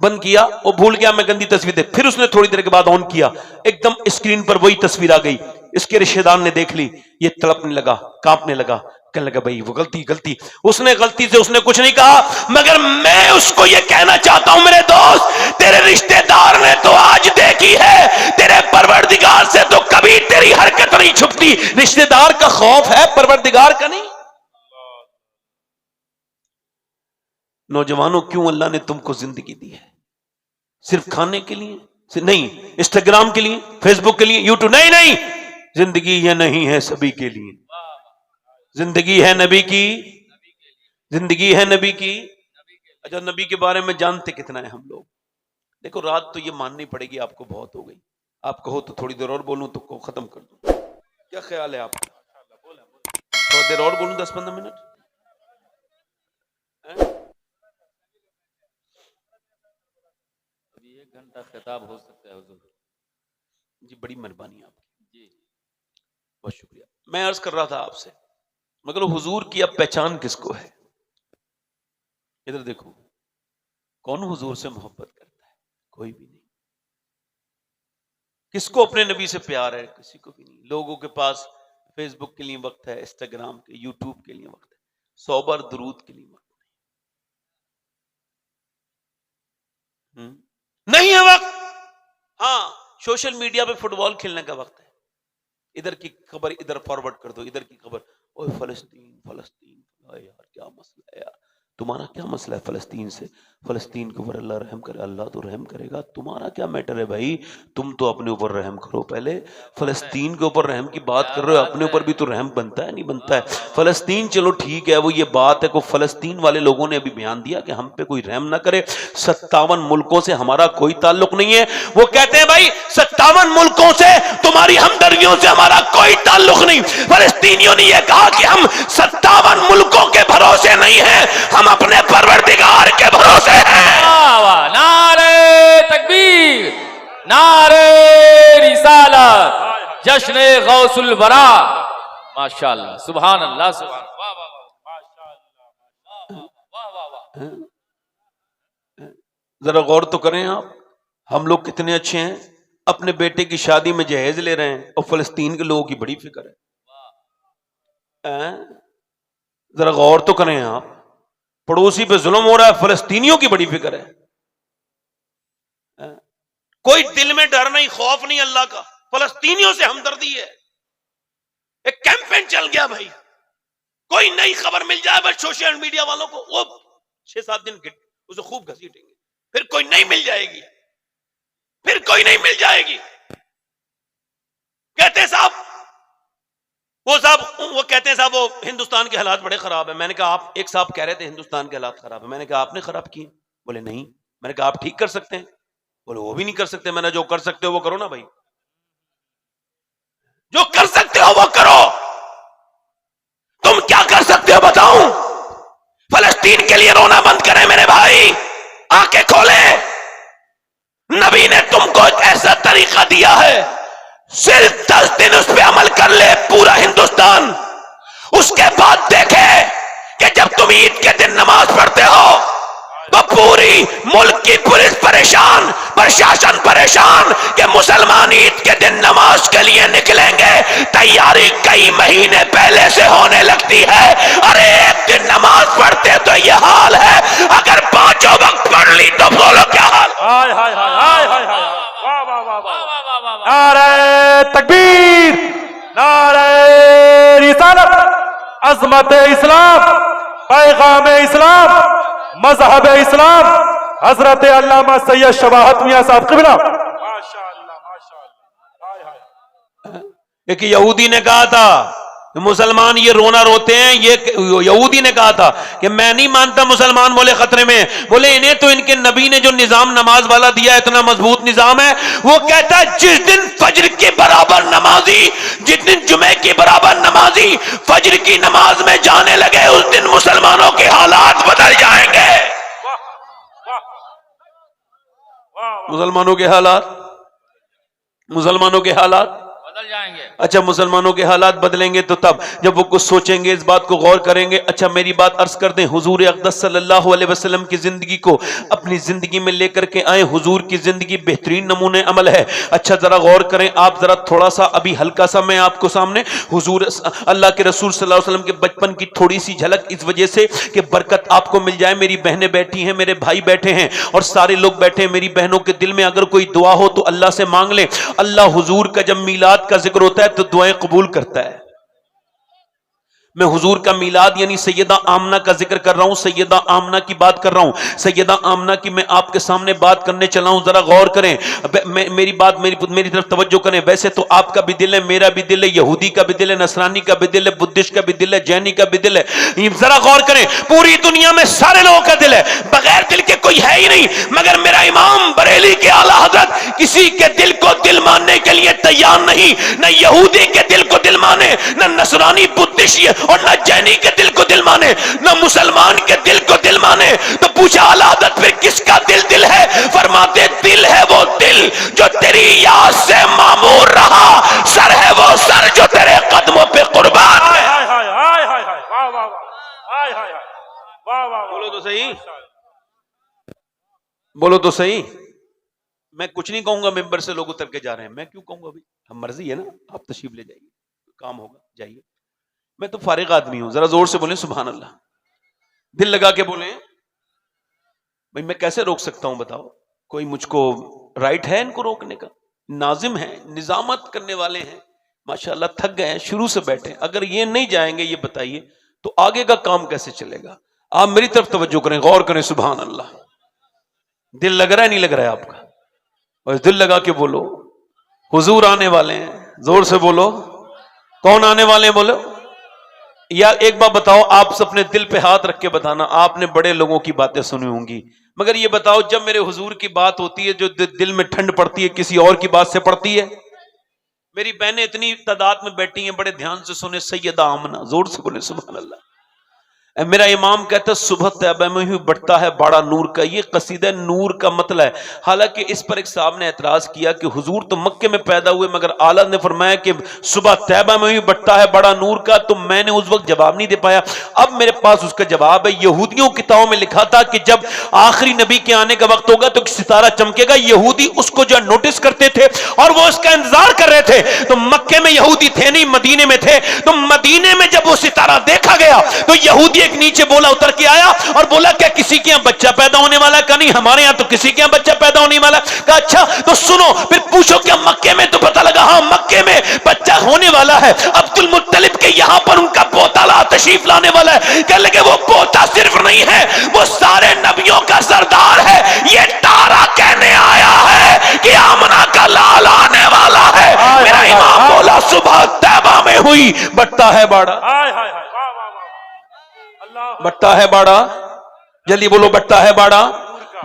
بند کیا وہ بھول گیا میں گندی تصویر دے, پھر اس نے تھوڑی دیر کے بعد آن کیا, ایک دم اسکرین پر وہی تصویر آ گئی. اس کے رشتے دار نے دیکھ لی, یہ تڑپنے لگا, کانپنے لگا, کہنے لگا بھائی وہ غلطی. اس نے غلطی سے اس نے کچھ نہیں کہا, مگر میں اس کو یہ کہنا چاہتا ہوں میرے دوست, تیرے رشتے دار نے تو آج دیکھی ہے, تیرے پروردگار سے تو کبھی تیری حرکت نہیں چھپتی. رشتے دار کا خوف ہے, پروردگار کا نہیں. نوجوانوں کیوں اللہ نے تم کو زندگی دی ہے؟ صرف کھانے کے لیے نہیں, انسٹاگرام کے لیے, فیس بک کے لیے, یوٹیوب نہیں. زندگی یہ نہیں ہے سبھی کے لیے. زندگی ہے نبی کی, زندگی ہے نبی کی. اچھا نبی کے بارے میں جانتے کتنا ہے ہم لوگ؟ دیکھو رات تو یہ ماننی پڑے گی آپ کو بہت ہو گئی. آپ کہو تو تھوڑی دیر اور بولوں تو کو ختم کر دوں. کیا خیال ہے آپ کا؟ تھوڑی دیر اور بولوں, 10-15 منٹ. ابھی 1 گھنٹہ خطاب ہو سکتا ہے حضور. جی بڑی مہربانی آپ کی, جی بہت شکریہ. میں عرض کر رہا تھا آپ سے, مگر حضور کی اب پہچان کس کو ہے؟ ادھر دیکھو, کون حضور سے محبت کرتا ہے؟ کوئی بھی نہیں. کس کو اپنے نبی سے پیار ہے؟ کسی کو بھی نہیں. لوگوں کے پاس فیس بک کے لیے وقت ہے, انسٹاگرام کے, یوٹیوب کے لیے وقت ہے, 100 بار درود کے لیے وقت نہیں ہے وقت. ہاں سوشل میڈیا پہ فٹ بال کھیلنے کا وقت ہے. ادھر کی خبر ادھر فارورڈ کر دو, ادھر کی خبر اوہ فلسطین. یار کیا مسئلہ ہے یار, تمہارا کیا مسئلہ ہے فلسطین سے؟ فلسطین کے اوپر اللہ رحم کرے, اللہ تو رحم کرے گا, تمہارا کیا میٹر ہے بھائی؟ تم تو اپنے اوپر رحم کرو پہلے. فلسطین کے اوپر رحم کی بات کر رہے ہو, اپنے اوپر بھی تو رحم بنتا ہے نہیں بنتا ہے؟ فلسطین چلو ٹھیک ہے, وہ یہ بات ہے, کو فلسطین والے لوگوں نے ابھی بیان دیا کہ ہم پہ کوئی رحم نہ کرے. 57 ملکوں سے ہمارا کوئی تعلق نہیں ہے. وہ کہتے ہیں بھائی 57 ملکوں سے تمہاری ہمدردیوں سے ہمارا کوئی تعلق نہیں. فلسطینیوں نے یہ کہا کہ ہم 57 ملکوں کے بھروسے نہیں ہیں, ہم اپنے پروردگار کے بھروسے ہیں. نعرہ تکبیر, نعرہ رسالت, جشن غوث الورا. ماشاءاللہ, سبحان اللہ, سبحان اللہ. ذرا غور تو کریں آپ, ہم لوگ کتنے اچھے ہیں, اپنے بیٹے کی شادی میں جہیز لے رہے ہیں, اور فلسطین کے لوگوں کی بڑی فکر ہے. ذرا غور تو کریں آپ, پڑوسی پہ ظلم ہو رہا ہے, فلسطینیوں کی بڑی فکر ہے. کوئی دل میں ڈر نہیں, خوف نہیں اللہ کا, فلسطینیوں سے ہمدردی ہے. ایک کیمپین چل گیا بھائی, کوئی نئی خبر مل جائے بس سوشل میڈیا والوں کو وہ 6-7 دن اسے خوب گھسیٹیں گے, پھر کوئی نہیں مل جائے گی, پھر کوئی نہیں مل جائے گی. کہتے صاحب وہ کہتے ہیں صاحب وہ ہندوستان کے حالات بڑے خراب ہیں. میں نے کہا آپ, ایک صاحب کہہ رہے تھے ہندوستان کے حالات خراب ہیں, میں نے کہا آپ نے خراب کیے؟ بولے نہیں. میں نے کہا آپ ٹھیک کر سکتے ہیں؟ بولے وہ بھی نہیں کر سکتے. میں نے جو کر سکتے ہو وہ کرو نا بھائی, جو کر سکتے ہو وہ کرو. تم کیا کر سکتے ہو بتاؤں؟ فلسطین کے لیے رونا بند کریں میرے بھائی, آنکھیں کھولیں. نبی نے تم کو ایک ایسا طریقہ دیا ہے, صرف 10 دن اس پہ عمل کر لے پورا ہندوستان. اس کے بعد دیکھے کہ جب تم عید کے دن نماز پڑھتے ہو تو پوری ملک کی پولیس پریشان, پرشاسن پریشان کہ مسلمان عید کے دن نماز کے لیے نکلیں گے. تیاری کئی مہینے پہلے سے ہونے لگتی ہے. ارے ایک دن نماز پڑھتے تو یہ حال ہے, اگر 5 وقت پڑھ لی تو بولو کیا حال. ہائے ہائے ہائے ہائے ہائے, واہ واہ واہ واہ, نعرہ تکبیر, نعرہ رسالت, عظمت اسلام, پیغام اسلام, مذہب اسلام, حضرت علامہ سید شواہت میاں صاحب قبلہ. ماشاءاللہ ماشاءاللہ. ایک یہودی نے کہا تھا کہ مسلمان یہ رونا روتے ہیں, یہ یہودی نے کہا تھا کہ میں نہیں مانتا مسلمان بولے خطرے میں. بولے انہیں تو ان کے نبی نے جو نظام نماز والا دیا اتنا مضبوط نظام ہے. وہ کہتا ہے جس دن فجر کے برابر نمازی, جس دن جمعے کے برابر نمازی فجر کی نماز میں جانے لگے, اس دن مسلمانوں کے حالات بدل جائیں گے. مسلمانوں کے حالات, مسلمانوں کے حالات بدل جائیں جائیں گے. اچھا مسلمانوں کے حالات بدلیں گے تو تب جب وہ کچھ سوچیں گے, اس بات کو غور کریں گے. اچھا میری بات عرض کر دیں, حضور اقدس صلی اللہ علیہ وسلم کی زندگی کو اپنی زندگی میں لے کر کے آئیں. حضور کی زندگی بہترین نمونہ عمل ہے. اچھا ذرا غور کریں آپ, ذرا تھوڑا سا ابھی ہلکا سا میں آپ کو سامنے حضور اللہ کے رسول صلی اللہ علیہ وسلم کے بچپن کی تھوڑی سی جھلک, اس وجہ سے کہ برکت آپ کو مل جائے. میری بہنیں بیٹھی ہیں, میرے بھائی بیٹھے ہیں اور سارے لوگ بیٹھے ہیں. میری بہنوں کے دل میں اگر کوئی دعا ہو تو اللہ سے مانگ لیں. اللہ حضور کا جب میلاد کا ذکر ہوتا ہے تو دعائیں قبول کرتا ہے. میں حضور کا میلاد یعنی سیدہ آمنہ کا ذکر کر رہا ہوں, سیدہ آمنہ کی بات کر رہا ہوں. سیدہ آمنہ کی میں آپ کے سامنے بات کرنے چلا ہوں, ذرا غور کریں میری بات, میری طرف توجہ کریں. ویسے تو آپ کا بھی دل ہے, میرا بھی دل ہے, یہودی کا بھی دل ہے, نصرانی کا بھی دل ہے, بدھسٹ کا بھی دل ہے, جینی کا بھی دل ہے. ذرا غور کریں, پوری دنیا میں سارے لوگوں کا دل ہے, بغیر دل کے کوئی ہے ہی نہیں. مگر میرا امام بریلی کے اعلیٰ حضرت کسی کے دل کو دل ماننے کے لیے تیار نہیں. نہ یہودی کے دل کو دل مانے, نہ نصرانی بدھسٹ اور نہ جینی کے دل کو دل مانے, نہ مسلمان کے دل کو دل مانے. تو پوچھا اعلیٰ حضرت پھر کس کا دل ہے؟ فرماتے دل ہے وہ دل جو تیری یاد سے معمور رہا, سر ہے وہ سر جو تیرے قدموں پہ قربان ہے. بولو تو صحیح, بولو تو صحیح. میں کچھ نہیں کہوں گا, ممبر سے لوگ اتر کے جا رہے ہیں, میں کیوں کہوں گا؟ ابھی ہم مرضی ہے نا, آپ تشریف لے جائیے, کام ہوگا جائیے. میں تو فارغ آدمی ہوں, ذرا زور سے بولیں سبحان اللہ, دل لگا کے بولیں. بھائی میں کیسے روک سکتا ہوں بتاؤ؟ کوئی مجھ کو رائٹ ہے ان کو روکنے کا؟ ناظم ہیں, نظامت کرنے والے ہیں, ماشاءاللہ تھک گئے ہیں, شروع سے بیٹھے. اگر یہ نہیں جائیں گے یہ بتائیے تو آگے کا کام کیسے چلے گا؟ آپ میری طرف توجہ کریں, غور کریں سبحان اللہ. دل لگ رہا ہے نہیں لگ رہا ہے آپ کا؟ اور دل لگا کے بولو, حضور آنے والے ہیں, زور سے بولو. کون آنے والے ہیں بولو. یا ایک بات بتاؤ, آپ اپنے دل پہ ہاتھ رکھ کے بتانا, آپ نے بڑے لوگوں کی باتیں سنی ہوں گی, مگر یہ بتاؤ جب میرے حضور کی بات ہوتی ہے جو دل میں ٹھنڈ پڑتی ہے کسی اور کی بات سے پڑتی ہے؟ میری بہنیں اتنی تعداد میں بیٹھی ہیں, بڑے دھیان سے سنیں. سیدہ آمنہ, زور سے بولے سبحان اللہ. میرا امام کہتا ہے صبح طیبہ میں ہی بڑھتا ہے باڑا نور کا. یہ قصیدہ نور کا مطلب ہے. حالانکہ اس پر ایک صاحب نے اعتراض کیا کہ حضور تو مکے میں پیدا ہوئے, مگر اعلیٰ نے فرمایا کہ صبح طیبہ میں ہی بڑھتا ہے باڑا نور کا. تو میں نے اس وقت جواب نہیں دے پایا, اب میرے پاس اس کا جواب ہے. یہودیوں کی کتابوں میں لکھا تھا کہ جب آخری نبی کے آنے کا وقت ہوگا تو ستارہ چمکے گا. یہودی اس کو جو نوٹس کرتے تھے اور وہ اس کا انتظار کر رہے تھے. تو مکے میں یہودی تھے نہیں, مدینے میں تھے. تو مدینے میں جب وہ ستارہ دیکھا گیا تو یہودی ایک نیچے بولا, اتر کے آیا اور بولا کیا کسی کے یہاں بچہ پیدا ہونے والا ہے؟ کہا نہیں, ہمارے یہاں تو کسی کے یہاں بچہ پیدا ہونے والا ہے. کہا اچھا تو سنو پھر پوچھو کیا مکے میں؟ تو پتہ لگا ہاں مکے میں بچہ ہونے والا ہے. عبد المطلب کے یہاں پر ان کا پوتا تشریف لانے والا ہے. کہنے لگے وہ پوتا صرف نہیں ہے, وہ سارے نبیوں کا سردار ہے. یہ تارا کہنے آیا ہے کہ آمنہ کا لال آنے والا ہے. میرا امام بولا صبح طیبہ میں ہوئی بٹتا ہے باڑا, بٹتا ہے باڑا. جلدی بولو, بٹتا ہے باڑا,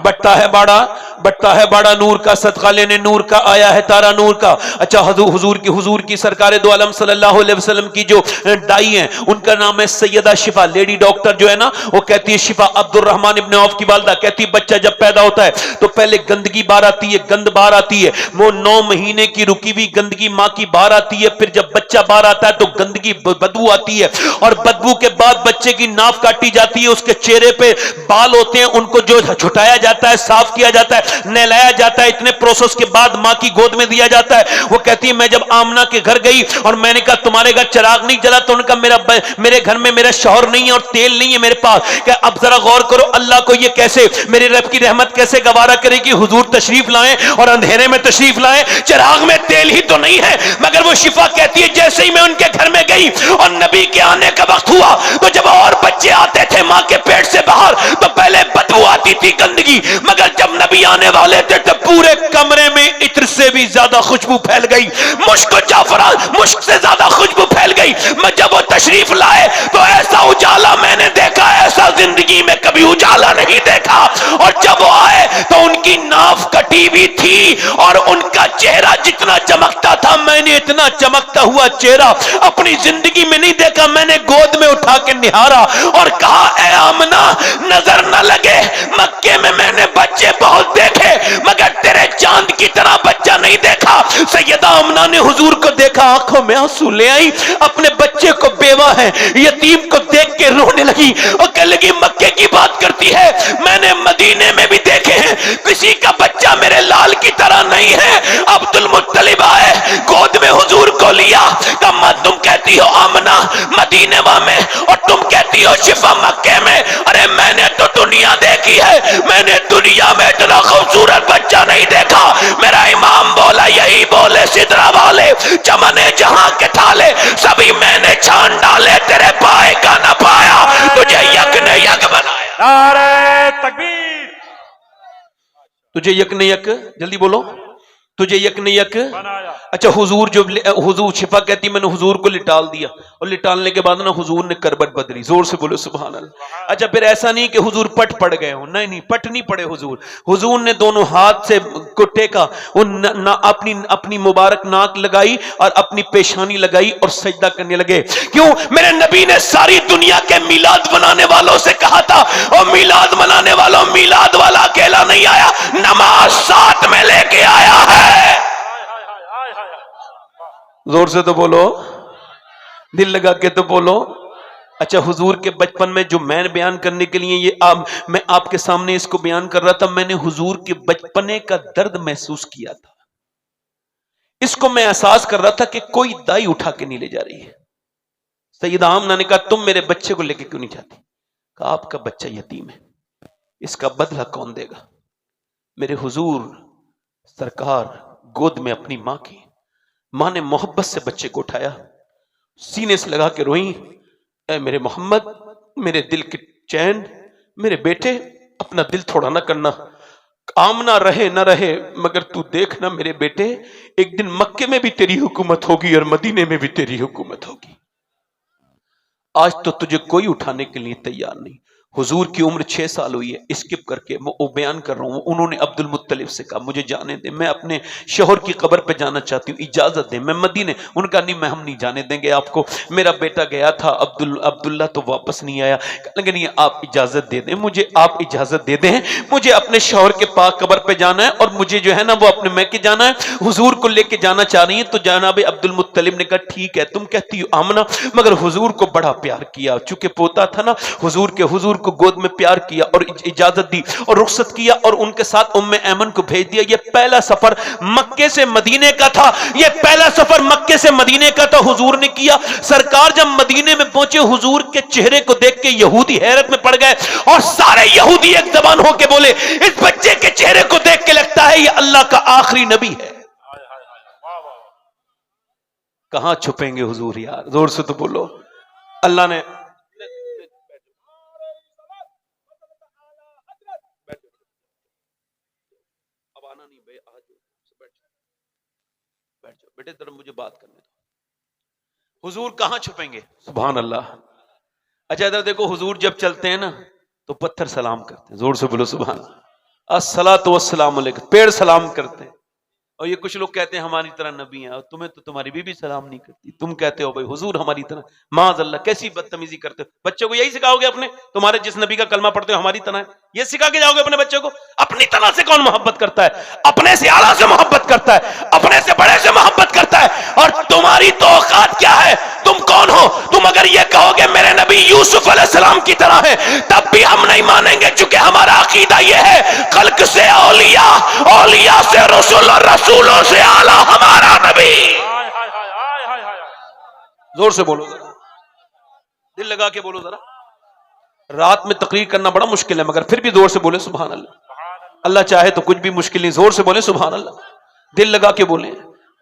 بٹتا ہے باڑا, بٹتا ہے باڑا نور کا. صدقہ لینے نور کا آیا ہے تارا نور کا. اچھا حضور کی سرکار دو عالم صلی اللہ علیہ وسلم کی جو دائی ہیں ان کا نام ہے سیدہ شفا. لیڈی ڈاکٹر جو ہے نا وہ کہتی ہے, شفا عبد الرحمن ابن عوف کی والدہ کہتی ہے بچہ جب پیدا ہوتا ہے تو پہلے گندگی باہر آتی ہے, گند باہر آتی ہے. وہ 9 مہینے کی رکی ہوئی گندگی ماں کی باہر آتی ہے. پھر جب بچہ باہر آتا ہے تو گندگی بدبو آتی ہے, اور بدبو کے بعد بچے کی ناف کاٹی جاتی ہے. اس کے چہرے پہ بال ہوتے ہیں, ان کو جو چھٹایا جاتا ہے, صاف کیا جاتا ہے, نہلایا جاتا ہے. اتنے پروسیس کے بعد ماں کی گود میں دیا جاتا ہے. وہ کہتی ہے میں جب آمنہ کے گھر گئی اور میں نے کہا تمہارے گھر چراغ نہیں جلا, تو ان کا میرے گھر میں میرا شوہر نہیں ہے اور تیل نہیں ہے میرے پاس. کہ اب ذرا غور کرو, اللہ کو یہ کیسے, میرے رب کی رحمت کیسے گوارا کرے کہ حضور تشریف لائیں اور اندھیرے میں تشریف لائیں, چراغ میں تیل ہی تو نہیں ہے. مگر وہ شفا کہتی ہے جیسے ہی میں ان کے گھر میں گئی اور نبی کے آنے کا وقت ہوا تو جب اور بچے آتے تھے ماں کے پیٹ سے باہر تو پہلے بدبو آتی تھی گندگی, مگر جب نبی آنے والے تھے تو پورے کمرے میں عطر سے بھی زیادہ خوشبو پھیل گئی, مشک و جعفران مشک سے زیادہ خوشبو پھیل گئی. میں جب وہ تشریف لائے تو ایسا اجالا میں نے دیکھا, ایسا زندگی میں کبھی اجالا نہیں دیکھا. اور جب وہ آئے تو ان کی ناف کٹی بھی تھی اور ان کا چہرہ جتنا چمکتا تھا میں نے اتنا چمکتا ہوا چہرہ اپنی زندگی میں نہیں دیکھا. میں نے گود میں اٹھا کے نہارا اور کہا اے آمنہ نظر نہ لگے, مکے میں میں نے بچے بہت دیکھے مگر تیرے چاند کی طرح بچہ نہیں دیکھا. سیدہ آمنہ نے حضور کو دیکھا, آنکھوں میں آنسو لے آئی, اپنے بچے کو, بیوہ ہے, یتیم کو دیکھ کے رونے لگی اور کہنے لگی مکے کی بات کرتی ہے, میں نے مدینے میں بھی دیکھے ہیں, کسی کا بچہ میرے لال کی طرح نہیں ہے. عبد المطلب آئے, گود میں حضور کو لیا, کہا تم کہتی ہو آمنہ مدینے میں اور تم کہتی ہو شفا مکے میں. ارے میں نے تو دنیا دیکھی ہے, میں نے دنیا میں اتنا خوبصورت بچہ نہیں دیکھا. میرا امام بولا یہی بولے سدرا والے, چمنے جہاں کے تھالے سبھی میں نے چھان ڈالے, تیرے پائے کا نہ پایا, تجھے یک نے یک بنایا. نعرہ تکبیر تجھے یک نے یک, جلدی بولو, تجھے یک نے یک بنایا. اچھا حضور جو حضور شفا کہتی میں نے حضور کو لٹال دیا, اور لٹالنے کے بعد نا حضور نے کربت بدلی. زور سے بولو سبحان اللہ. اچھا پھر ایسا نہیں کہ حضور پٹ پڑ گئے ہوں, نہیں نہیں, پٹ نہیں پڑے حضور. حضور نے دونوں ہاتھ سے کو ٹیکا, اپنی مبارک ناک لگائی اور اپنی پیشانی لگائی اور سجدہ کرنے لگے. کیوں؟ میرے نبی نے ساری دنیا کے میلاد بنانے والوں سے کہا تھا, اور میلاد بنانے والوں, میلاد والا اکیلا نہیں آیا, نماز ساتھ میں لے کے آیا ہے. زور سے تو بولو, دل لگا کے تو بولو. اچھا حضور کے بچپن میں جو میں بیان کرنے کے لیے یہ میں آپ کے سامنے اس کو بیان کر رہا تھا, میں نے حضور کے بچپنے کا درد محسوس کیا تھا. اس کو میں احساس کر رہا تھا کہ کوئی دائی اٹھا کے نہیں لے جا رہی ہے. سیدہ آمنہ نے کہا تم میرے بچے کو لے کے کیوں نہیں جاتی؟ کہا آپ کا بچہ یتیم ہے, اس کا بدلہ کون دے گا؟ میرے حضور سرکار گود میں اپنی ماں کی, ماں نے محبت سے بچے کو اٹھایا, سینے سے لگا کے روئیں, اے میرے محمد, میرے دل کے چین, میرے بیٹے اپنا دل تھوڑا نہ کرنا, آمنہ رہے نہ رہے مگر تو دیکھنا میرے بیٹے, ایک دن مکے میں بھی تیری حکومت ہوگی اور مدینے میں بھی تیری حکومت ہوگی. آج تو تجھے کوئی اٹھانے کے لیے تیار نہیں. حضور کی عمر 6 سال ہوئی ہے, اسکپ کر کے وہ بیان کر رہا ہوں. انہوں نے عبد المطلب سے کہا مجھے جانے دیں, میں اپنے شوہر کی قبر پہ جانا چاہتی ہوں, اجازت دیں, میں مدینے. ان کا نہیں, میں ہم نہیں جانے دیں گے آپ کو, میرا بیٹا گیا تھا عبداللہ تو واپس نہیں آیا. لیکن یہ آپ اجازت دے دیں مجھے, آپ اجازت دے دیں, مجھے اپنے شوہر کے پاک قبر پہ جانا ہے اور مجھے جو ہے نا وہ اپنے میکے جانا ہے. حضور کو لے کے جانا چاہ رہی ہیں. تو جناب عبد المطلب نے کہا ٹھیک ہے تم کہتی ہو آمنہ, مگر حضور کو بڑا پیار کیا, چونکہ پوتا تھا نا, حضور کو گود میں پیار کیا اور اجازت دی اور رخصت کیا اور ان کے ساتھ ام ایمن کو بھیج دیا. یہ پہلا سفر مکے سے مدینے کا تھا, یہ پہلا سفر مکے سے مدینے کا تھا حضور نے کیا. سرکار جب مدینے میں پہنچے, حضور کے چہرے کو دیکھ کے یہودی حیرت میں پڑ گئے اور سارے یہودی ایک زبان ہو کے بولے اس بچے کے چہرے کو دیکھ کے لگتا ہے یہ اللہ کا آخری نبی ہے. کہاں چھپیں گے حضور یار, زور سے تو بولو. اللہ نے بیٹے طرف مجھے بات کرنے دو. حضور کہاں چھپیں گے؟ سبحان اللہ. اچھا ادھر دیکھو, حضور جب چلتے ہیں نا تو پتھر سلام کرتے ہیں. زور سے بولو سبحان اللہ. الصلاۃ والسلام علیکم, پیڑ سلام کرتے ہیں. اور یہ کچھ لوگ کہتے ہیں ہماری طرح نبی ہیں, اور تمہیں تو تمہاری بیوی سلام نہیں کرتی, تم کہتے ہو بھائی حضور ہماری طرح. معاذ اللہ, کیسی بدتمیزی کرتے ہو. بچوں کو یہی سکھاؤ گے اپنے, تمہارے جس نبی کا کلمہ پڑھتے ہو ہماری طرح ہے, یہ سکھا کے جاؤ گے اپنے بچوں کو؟ اپنی طرح سے کون محبت کرتا ہے؟ اپنے سے اعلیٰ سے محبت کرتا ہے, اپنے سے بڑے سے محبت کرتا ہے. اور تمہاری تو اوقات کیا ہے؟ تم کون ہو؟ تم اگر یہ کہو گے میرے نبی یوسف علیہ السلام کی طرح ہے, تب بھی ہم نہیں مانیں گے, چونکہ ہمارا عقیدہ یہ ہے خلق سے اولیاء, اولیاء سے رسول, اور رسولوں سے اعلیٰ ہمارا نبی. زور سے بولو ذرا, دل لگا کے بولو ذرا. رات میں تقریر کرنا بڑا مشکل ہے, مگر پھر بھی زور سے بولے سبحان اللہ. اللہ چاہے تو کچھ بھی مشکل نہیں, زور سے بولے سبحان اللہ, دل لگا کے بولیں.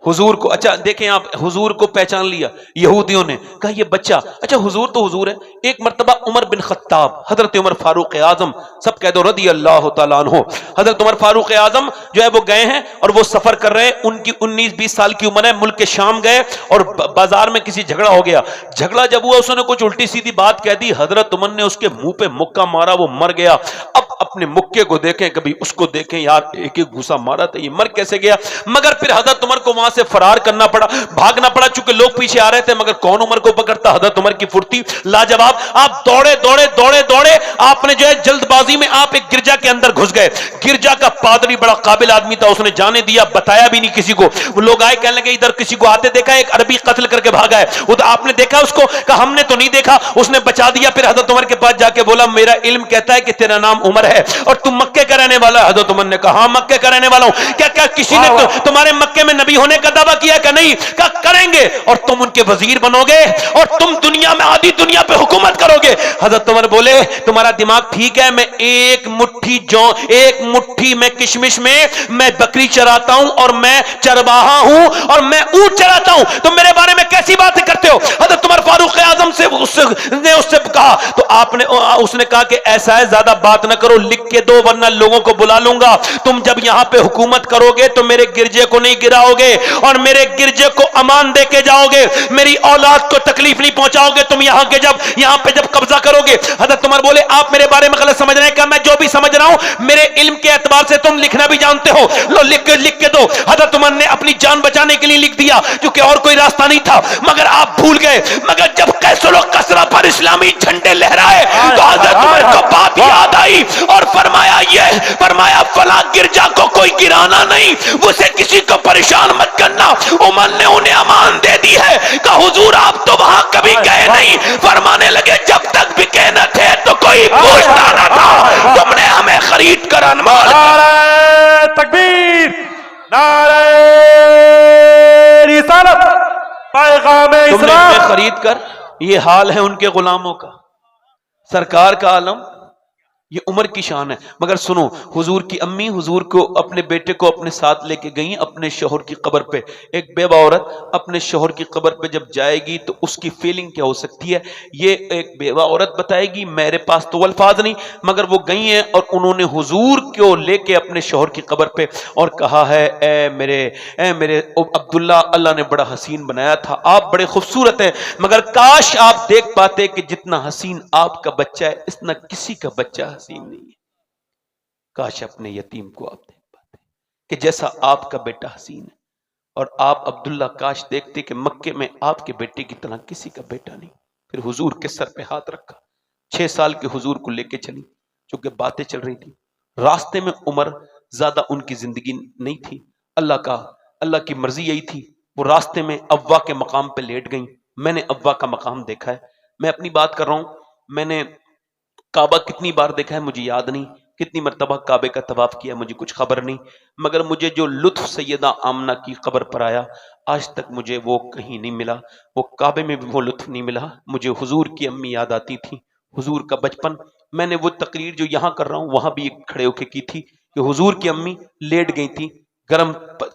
حضور کو, اچھا دیکھیں آپ, حضور کو پہچان لیا یہودیوں نے, کہا یہ بچہ. اچھا حضور تو حضور ہے. ایک مرتبہ عمر بن خطاب, حضرت عمر فاروق اعظم, سب کہہ دو رضی اللہ تعالیٰ عنہ, حضرت عمر فاروق اعظم جو ہے وہ گئے ہیں اور وہ سفر کر رہے ہیں. ان کی 19-20 سال کی عمر ہے, ملک شام گئے اور بازار میں کسی جھگڑا ہو گیا. جھگڑا جب ہوا اس نے کچھ الٹی سیدھی بات کہہ دی, حضرت عمر نے اس کے منہ پہ مکہ مارا, وہ مر گیا. اب اپنے مکے کو دیکھیں کبھی اس کو دیکھیں، یار ایک ایک گھوسا مارا تھا، یہ مر کیسے گیا؟ مگر پھر حضرت عمر کو وہاں سے فرار کرنا پڑا، بھاگنا پڑا، چونکہ لوگ پیچھے آ رہے تھے، مگر کون عمر کو پکڑتا؟ حضرت عمر کی پھرتی لاجواب، آپ دوڑے دوڑے دوڑے دوڑے، آپ نے جو ہے جلد بازی میں آپ ایک گرجا کے اندر گھس گئے۔ گرجا کا پادری بڑا قابل آدمی تھا، اس نے جانے دیا، بتایا بھی نہیں کسی کو۔ وہ لوگ آئے کہنے لگے ادھر کسی کو آتے دیکھا، ایک عربی قتل کر کے بھاگا ہے، ادھر آپ نے دیکھا اس کو؟ کہا ہم نے تو نہیں دیکھا، اس نے بچا دیا۔ پھر حضرت عمر کے پاس جا کے بولا میرا علم کہتا ہے کہ تیرا نام عمر ہے اور تم مکے کا رہنے والا ہے۔ حضرت عمر نے کہا ہاں مکے کا رہنے والا ہوں۔ کیا کسی نے تمہارے مکے میں نبی ہونے کا دعویٰ کیا کہ نہیں؟ کہا کریں گے، اور تم ان کے وزیر بنو گے اور تم دنیا میں آدھی دنیا پہ حکومت کرو گے۔ حضرت عمر بولے تمہارا دماغ ٹھیک ہے؟ میں ایک مٹھی میں کشمش میں بکری چراتا ہوں اور میں چرواہا ہوں اور میں اونٹ چراتا ہوں، تم میرے بارے میں کیسی باتیں کرتے ہو؟ حضرت عمر فاروق اعظم سے اس سے کہا تو اس نے کہا کہ ایسا ہے زیادہ بات نہ کرو، لکھ کے دو ورنہ لوگوں کو بلا لوں گا۔ تم جب یہاں پہ حکومت کرو گے تو میرے گرجے کو نہیں گراؤ گے اور میرے گرجے کو امان دے کے جاؤ گے، میری اولاد کو تکلیف نہیں پہنچاؤ گے تم یہاں پہ جب قبضہ کرو گے۔ حضرت عمر بولے آپ میرے بارے میں غلط سمجھ رہے ہیں کہ میں جو بھی سمجھ رہا ہوں میرے علم کے اعتبار سے تم لکھنا بھی جانتے ہو، لو لکھ کے دو۔ حضرت عمر نے اپنی جان بچانے کے لیے لکھ دیا کیونکہ اور کوئی راستہ نہیں تھا، مگر آپ بھول گئے۔ مگر جب قیصر و کسریٰ پر اسلامی جھنڈے لہرائے تو حضرت عمر کو بات یاد آئی اور فرمایا فلاں گرجا کو کوئی گرانا نہیں، اسے کسی کو پریشان مت کرنا۔ عمر نے انہیں امان دے دی ہے کہ حضور آپ تو وہاں کبھی گئے نہیں۔ فرمانے لگے جب تک بکے نہ تھے تو کوئی پوچھتا نہ تھا، تم نے ہمیں خرید کر انمول نعرہ تکبیر، نعرہ رسالت، پیغام تم نے اسلام۔ ہمیں خرید کر، یہ حال ہے ان کے غلاموں کا۔ سرکار کا عالم یہ عمر کی شان ہے۔ مگر سنو، حضور کی امی حضور کو اپنے بیٹے کو اپنے ساتھ لے کے گئیں اپنے شوہر کی قبر پہ۔ ایک بیوہ عورت اپنے شوہر کی قبر پہ جب جائے گی تو اس کی فیلنگ کیا ہو سکتی ہے، یہ ایک بیوہ عورت بتائے گی۔ میرے پاس تو الفاظ نہیں، مگر وہ گئی ہیں اور انہوں نے حضور کو لے کے اپنے شوہر کی قبر پہ اور کہا ہے اے میرے عبداللہ، اللہ نے بڑا حسین بنایا تھا، آپ بڑے خوبصورت ہیں، مگر کاش آپ دیکھ پاتے کہ جتنا حسین آپ کا بچہ ہے اتنا کسی کا بچہ حسین نہیں ہے۔ کاش اپنے یتیم کو آپ دیکھ پاتے کہ جیسا آپ کا بیٹا حسین ہے، اور آپ عبداللہ کاش دیکھتے کہ مکے میں آپ کے بیٹے کی طرح کسی کا بیٹا نہیں۔ پھر حضور کے سر پہ ہاتھ رکھا، 6 سال کے حضور کو لے کے چلی، چونکہ باتیں چل رہی تھی۔ راستے میں عمر زیادہ ان کی زندگی نہیں تھی، اللہ کی مرضی یہی تھی، وہ راستے میں اوا کے مقام پہ لیٹ گئیں۔ میں نے اوا کا مقام دیکھا ہے، میں اپنی بات کر رہا ہوں، میں نے کعبہ کتنی بار دیکھا ہے مجھے یاد نہیں، کتنی مرتبہ کعبے کا طواف کیا مجھے کچھ خبر نہیں، مگر مجھے جو لطف سیدہ آمنہ کی قبر پر آیا آج تک مجھے وہ کہیں نہیں ملا، وہ کعبے میں بھی وہ لطف نہیں ملا۔ مجھے حضور کی امی یاد آتی تھی، حضور کا بچپن۔ میں نے وہ تقریر جو یہاں کر رہا ہوں وہاں بھی کھڑے ہو کے کی تھی کہ حضور کی امی لیٹ گئی تھی، گرم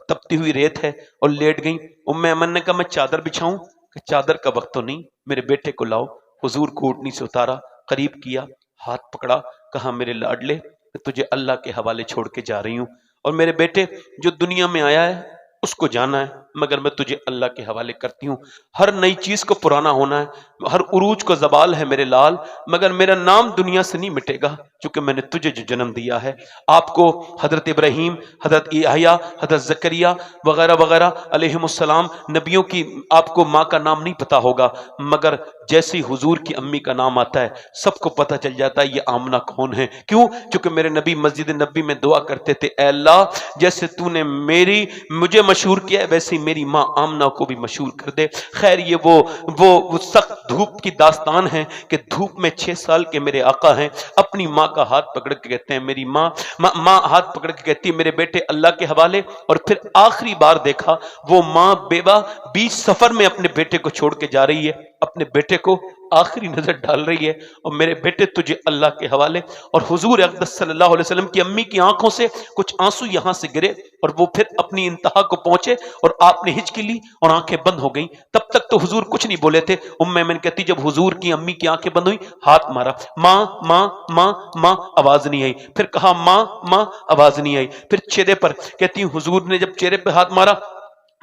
تپتی ہوئی ریت ہے اور لیٹ گئیں۔ ام ایمن نے کہا میں چادر بچھاؤں؟ کہ چادر کا وقت تو نہیں، میرے بیٹے کو لاؤ۔ حضور کو اٹھنی سے اتارا، قریب کیا، ہاتھ پکڑا، کہا میرے لاڈلے میں تجھے اللہ کے حوالے چھوڑ کے جا رہی ہوں، اور میرے بیٹے جو دنیا میں آیا ہے اس کو جانا ہے، مگر میں تجھے اللہ کے حوالے کرتی ہوں۔ ہر نئی چیز کو پرانا ہونا ہے، ہر عروج کو زوال ہے میرے لال، مگر میرا نام دنیا سے نہیں مٹے گا چونکہ میں نے تجھے جو جنم دیا ہے۔ آپ کو حضرت ابراہیم، حضرت یحییٰ، حضرت زکریا وغیرہ وغیرہ علیہم السلام نبیوں کی آپ کو ماں کا نام نہیں پتا ہوگا، مگر جیسے حضور کی امی کا نام آتا ہے سب کو پتہ چل جاتا ہے یہ آمنہ کون ہے۔ کیوں؟ چونکہ میرے نبی مسجد نبی میں دعا کرتے تھے، اے اللہ جیسے تو نے مجھے مشہور کیا ہے ویسے میری ماں آمنہ کو بھی مشہور کر دے۔ خیر یہ وہ سخت دھوپ کی داستان ہے کہ دھوپ میں 6 سال کے میرے آقا ہیں، اپنی ماں کا ہاتھ پکڑ کے کہتے ہیں میری ماں ہاتھ پکڑ کے کہتی ہے میرے بیٹے اللہ کے حوالے۔ اور پھر آخری بار دیکھا وہ ماں بیوہ بیچ سفر میں اپنے بیٹے کو چھوڑ کے جا رہی ہے، اپنے بیٹے کو آخری نظر ڈال رہی ہے اور میرے بیٹے تجھے اللہ کے حوالے۔ اور حضور اقدس صلی اللہ علیہ وسلم کی امی کی آنکھوں سے کچھ آنسو یہاں سے گرے اور وہ پھر اپنی انتہا کو پہنچے اور آپ نے ہچکی لی اور آنکھیں بند ہو گئیں۔ تب تک تو حضور کچھ نہیں بولے تھے۔ ام ایمن کہتی جب حضور کی امی کی آنکھیں بند ہوئی ہاتھ مارا، ماں ماں ماں ماں، آواز نہیں آئی، پھر کہا ماں ماں، آواز نہیں آئی، پھر چہرے پر کہتی حضور نے جب چہرے پہ ہاتھ مارا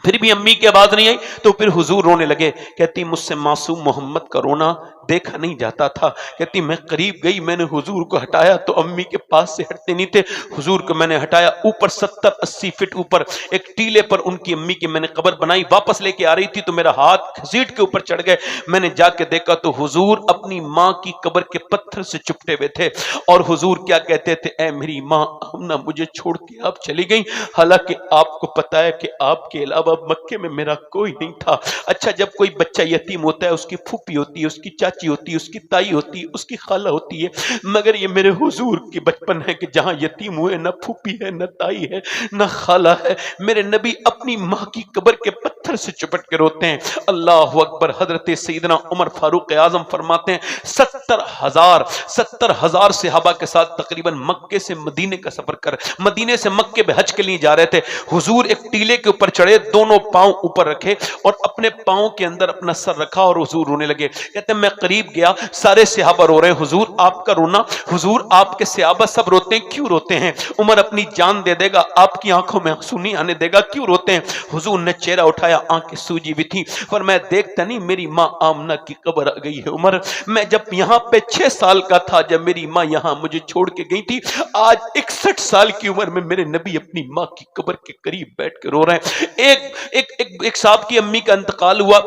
پھر بھی امی کی آواز نہیں آئی تو پھر حضور رونے لگے، کہتی مجھ سے معصوم محمد کا رونا دیکھا نہیں جاتا تھا. کہتی میں قریب گئی, میں نے حضور کو ہٹایا تو امی کے پاس سے ہٹتے نہیں تھے. حضور کو میں نے ہٹایا, اوپر 70-80 فٹ اوپر ایک ٹیلے پر ان کی امی کی میں نے قبر بنائی. واپس لے کے آ رہی تھی تو میرا ہاتھ گھسیٹ کے اوپر چڑھ گئے. میں نے جا کے دیکھا تو حضور اپنی ماں کی قبر کے پتھر سے چپٹے ہوئے تھے, اور حضور کیا کہتے تھے, اے میری ماں آمنہ مجھے چھوڑ کے آپ چلی گئی, حالانکہ آپ کو پتا ہے کہ آپ کے علاوہ مکے میں میرا کوئی نہیں تھا. اچھا جب کوئی بچہ یتیم ہوتا ہے اس کی پھوپھی ہوتی ہے, اس کی چاچی ہوتی ہے, اس کی تائی ہوتی ہے, اس کی خالہ ہوتی ہے, مگر یہ میرے حضور کی بچپن ہے کہ جہاں یتیم ہوئے نہ پھوپھی ہے, نہ تائی ہے, نہ خالہ ہے. میرے نبی اپنی ماں کی قبر کے پتھر سے چپٹ کے روتے ہیں. اللہ اکبر. حضرت سیدنا عمر فاروق اعظم فرماتے ہیں 70,000 صحابہ کے ساتھ تقریباً مکے سے مدینے کا سفر کر مدینے سے مکے میں حج کے لیے جا رہے تھے. حضور ایک ٹیلے کے اوپر چڑھے, دونوں پاؤں اوپر رکھے اور اپنے پاؤں کے اندر اپنا سر رکھا اور حضور رونے لگے. کہتے ہیں میں قریب گیا, سارے صحابہ رو رہے ہیں. حضور آپ کا رونا, حضور آپ کے صحابہ سب روتے ہیں, کیوں روتے ہیں؟ عمر اپنی جان دے دے گا, آپ کی آنکھوں میں آنسو نہیں آنے دے گا, کیوں روتے ہیں؟ حضور نے چہرہ اٹھایا, آنکھیں سوجی بھی تھی, پر میں دیکھتا نہیں میری ماں آمنہ کی قبر آ گئی ہے. عمر میں جب یہاں پہ 6 سال کا تھا جب میری ماں یہاں مجھے چھوڑ کے گئی تھی, آج 61 سال کی عمر میں میرے نبی اپنی ماں کی قبر کے قریب بیٹھ کے رو رہے ہیں. ایک صاحب کی امی کا انتقال ہوا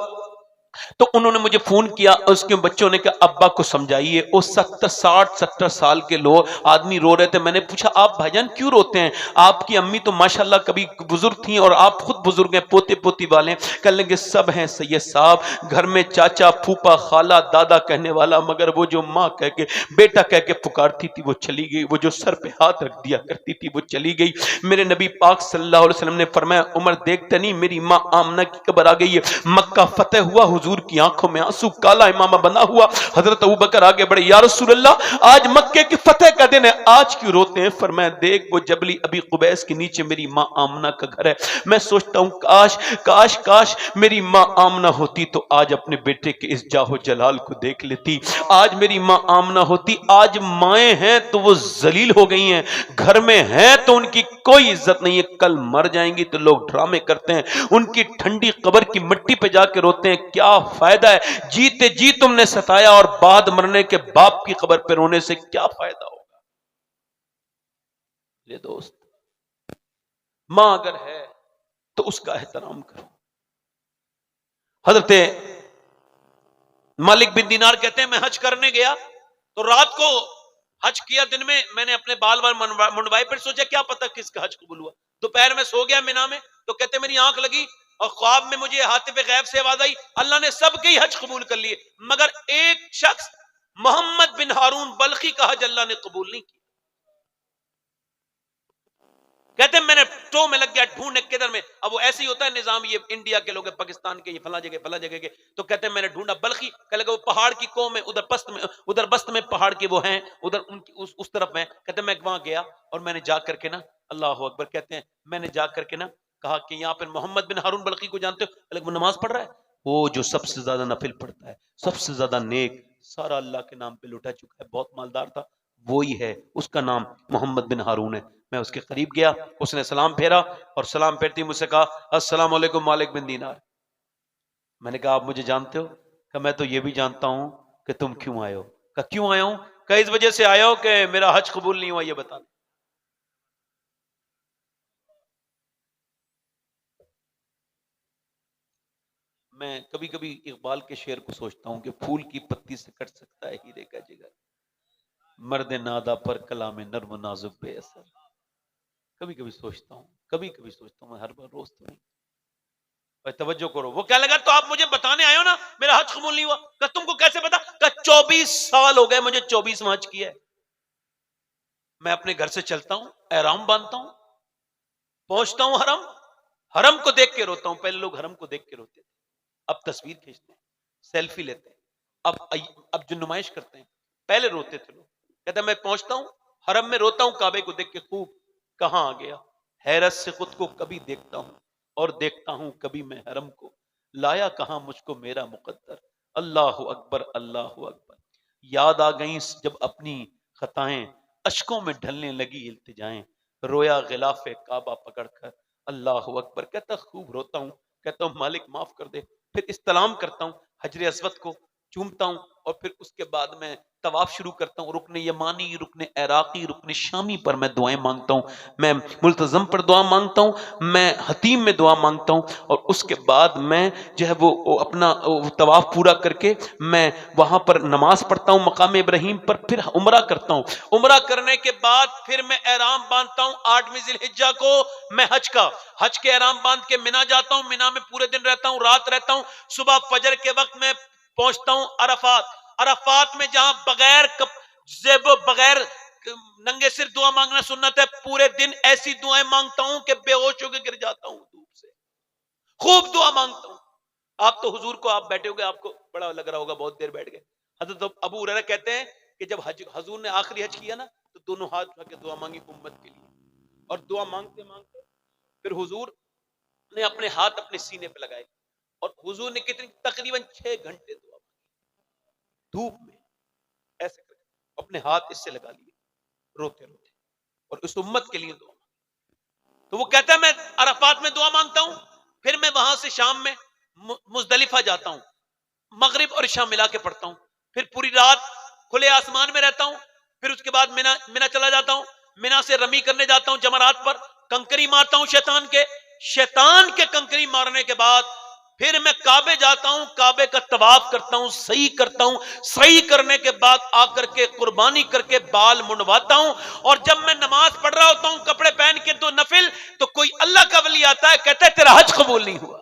تو انہوں نے مجھے فون کیا, اس کے بچوں نے کہا ابا کو سمجھائیے, وہ 60-70 سال کے لوگ آدمی رو رہے تھے. میں نے پوچھا آپ بھائی جان کیوں روتے ہیں؟ آپ کی امی تو ماشاءاللہ کبھی بزرگ تھیں اور آپ خود بزرگ ہیں, پوتے پوتی والے. کہنے لگے سب ہیں سید صاحب, گھر میں چاچا پھوپا خالہ دادا کہنے والا, مگر وہ جو ماں کہہ کے بیٹا کہہ کے پکارتی تھی وہ چلی گئی, وہ جو سر پہ ہاتھ رکھ دیا کرتی تھی وہ چلی گئی. میرے نبی پاک صلی اللہ علیہ وسلم نے فرمایا عمر دیکھتے نہیں میری ماں آمنہ کی قبر آ گئی ہے. مکہ فتح ہوا, حضور کی آنکھوں میں آنسو, کالا امامہ بنا ہوا. حضرت ابوبکر آگے بڑھے, یا رسول اللہ آج مکے کی فتح کا دن ہے, آج کیوں روتے ہیں؟ فرمایا دیکھ وہ جبلی ابی قبیس کے نیچے میری ماں آمنہ کا گھر ہے. میں سوچتا ہوں کاش کاش کاش میری ماں آمنہ ہوتی تو آج اپنے بیٹے کے اس جاہ و جلال کو دیکھ لیتی. آج میری ماں آمنہ ہوتی. آج مائیں ہیں تو وہ ذلیل ہو گئی ہیں, گھر میں ہیں تو ان کی کوئی عزت نہیں ہے, کل مر جائیں گی تو لوگ ڈرامے کرتے ہیں, ان کی ٹھنڈی قبر کی مٹی پہ جا کے روتے ہیں. کیا فائدہ ہے, جیتے جی تم نے ستایا اور بعد مرنے کے باپ کی قبر پہ رونے سے کیا فائدہ ہوگا؟ یہ دوست, ماں اگر ہے تو اس کا احترام کرو. حضرت مالک بن دینار کہتے ہیں میں حج کرنے گیا تو رات کو حج کیا, دن میں میں نے اپنے بال منڈوائے, پھر سوچا کیا پتہ کس کا حج قبول ہوا. دوپہر میں سو گیا مینا میں تو کہتے میری آنکھ لگی اور خواب میں مجھے حاتف غیب سے آواز آئی اللہ نے سب کے حج قبول کر لیے, مگر ایک شخص محمد بن ہارون بلخی کا حج اللہ نے قبول نہیں کیا. کہتے ہیں میں نے ٹو میں لگ گیا ڈھونڈنے کدھر میں, اب وہ ایسے ہی ہوتا ہے نظام, یہ انڈیا کے لوگ پاکستان کے, یہ فلاں جگہ کے, تو کہتے ہیں میں نے ڈھونڈا بلخی, کہ لگا وہ پہاڑ کی قوم ہے, ادھر بست میں پہاڑ کے وہ ہیں, ادھر ان کی اس طرف میں. کہتے ہیں میں وہاں گیا اور میں نے جا کر کے نا, اللہ اکبر, کہتے ہیں میں نے جا کر کے نا کہا کہ یہاں پر محمد بن ہارون بلخی کو جانتے ہو؟ الگ وہ نماز پڑھ رہا ہے, وہ جو سب سے زیادہ نفل پڑھتا ہے, سب سے زیادہ نیک, سارا اللہ کے نام پہ لٹا چکا ہے, بہت مالدار تھا, وہی ہے, اس کا نام محمد بن ہارون ہے. میں اس کے قریب گیا, اس نے سلام پھیرا اور سلام پھیرتی مجھ سے کہا السلام علیکم مالک بن دینار. میں نے کہا آپ مجھے جانتے ہو؟ کہ میں تو یہ بھی جانتا ہوں کہ تم کیوں آئے ہو. کہ کیوں آیا ہوں؟ کہ اس وجہ سے آیا ہو کہ میرا حج قبول نہیں ہوا, یہ بتا دیں. میں کبھی کبھی اقبال کے شعر کو سوچتا ہوں کہ پھول کی پتی سے کٹ سکتا ہے ہیرے کا جگر, مرد نادا پر کلام نرم و نازک بے اثر. کبھی کبھی سوچتا ہوں, میں ہر بار روز تو نہیں. توجہ کرو, وہ کیا لگا تو آپ مجھے بتانے آئے ہو نا میرا حج قبول نہیں ہوا. کہ تم کو کیسے پتا؟ کہ 24 سال ہو گئے مجھے 24واں حج کیا ہے. میں اپنے گھر سے چلتا ہوں, احرام باندھتا ہوں, پہنچتا ہوں حرم کو دیکھ کے روتا ہوں. پہلے لوگ حرم کو دیکھ کے روتے تھے, اب تصویر کھینچتے ہیں, سیلفی لیتے ہیں, اب جو نمائش کرتے ہیں. پہلے روتے تھے لوگ. کہتا میں پہنچتا ہوں حرم میں, روتا ہوں کعبے کو دیکھ کے, خوب کہاں آ گیا, حیرت سے خود کو کبھی دیکھتا ہوں اور دیکھتا ہوں کبھی میں حرم کو, لایا کہاں مجھ کو میرا مقدر. اللہ اکبر اللہ اکبر. یاد آ گئیں جب اپنی خطائیں, اشکوں میں ڈھلنے لگی التجائیں, رویا غلاف کعبہ پکڑ کر. اللہ اکبر. کہتا خوب روتا ہوں, کہتا ہوں مالک معاف کر دے. پھر استلام کرتا ہوں حجر اسود کو, چومتا ہوں اور پھر اس کے بعد میں طواف شروع کرتا ہوں. رکن یمانی، رکن عراقی، رکن شامی پر میں دعائیں مانگتا ہوں. میں ملتزم پر دعا مانگتا ہوں، میں حتیم میں دعا مانگتا ہوں، اور اس کے بعد میں جو ہے وہ اپنا طواف پورا کر کے میں وہاں پر نماز پڑھتا ہوں مقام ابراہیم پر. پھر عمرہ کرتا ہوں. عمرہ کرنے کے بعد پھر میں احرام باندھتا ہوں 8ویں ذی الحجہ کو. میں حج کے احرام باندھ کے منا جاتا ہوں. منا میں پورے دن رہتا ہوں، رات رہتا ہوں. صبح فجر کے وقت میں پہنچتا ہوں عرفات میں، جہاں بغیر زیب و بغیر ننگے سر دعا مانگنا سنت ہے. پورے دن ایسی دعائیں مانگتا ہوں کہ بے ہوش ہو کے گر جاتا ہوں دھوپ سے. خوب دعا مانگتا ہوں. آپ تو حضور کو آپ بیٹھے ہو گئے، آپ کو بڑا لگ رہا ہوگا، بہت دیر بیٹھ گئے. حضرت ابو ہریرہ کہتے ہیں کہ جب حضور نے آخری حج کیا نا تو دونوں ہاتھ اٹھا کے دعا مانگی امت کے لیے. اور دعا مانگتے مانگتے پھر حضور نے اپنے ہاتھ اپنے سینے پہ لگائے، اور حضور نے کتنی تقریباً 6 گھنٹے دعا مانگی دھوپ میں، ایسے کر کے اپنے ہاتھ اس سے لگا لیے روتے روتے، اور اس امت کے لیے دعا مانگی. تو وہ کہتا ہے میں عرفات میں دعا مانگتا ہوں، پھر میں وہاں سے شام میں مزدلفہ جاتا ہوں، مغرب اور عشاء ملا کے پڑھتا ہوں. پھر پوری رات کھلے آسمان میں رہتا ہوں. پھر اس کے بعد منا چلا جاتا ہوں. منا سے رمی کرنے جاتا ہوں، جمرات پر کنکری مارتا ہوں شیطان کے کنکری مارنے کے بعد پھر میں کعبے جاتا ہوں، کعبے کا طواف کرتا ہوں، صحیح کرتا ہوں. صحیح کرنے کے بعد آ کر کے قربانی کر کے بال منڈواتا ہوں. اور جب میں نماز پڑھ رہا ہوتا ہوں کپڑے پہن کے تو نفل، تو کوئی اللہ کا ولی آتا ہے، کہتا ہے تیرا حج قبول نہیں ہوا.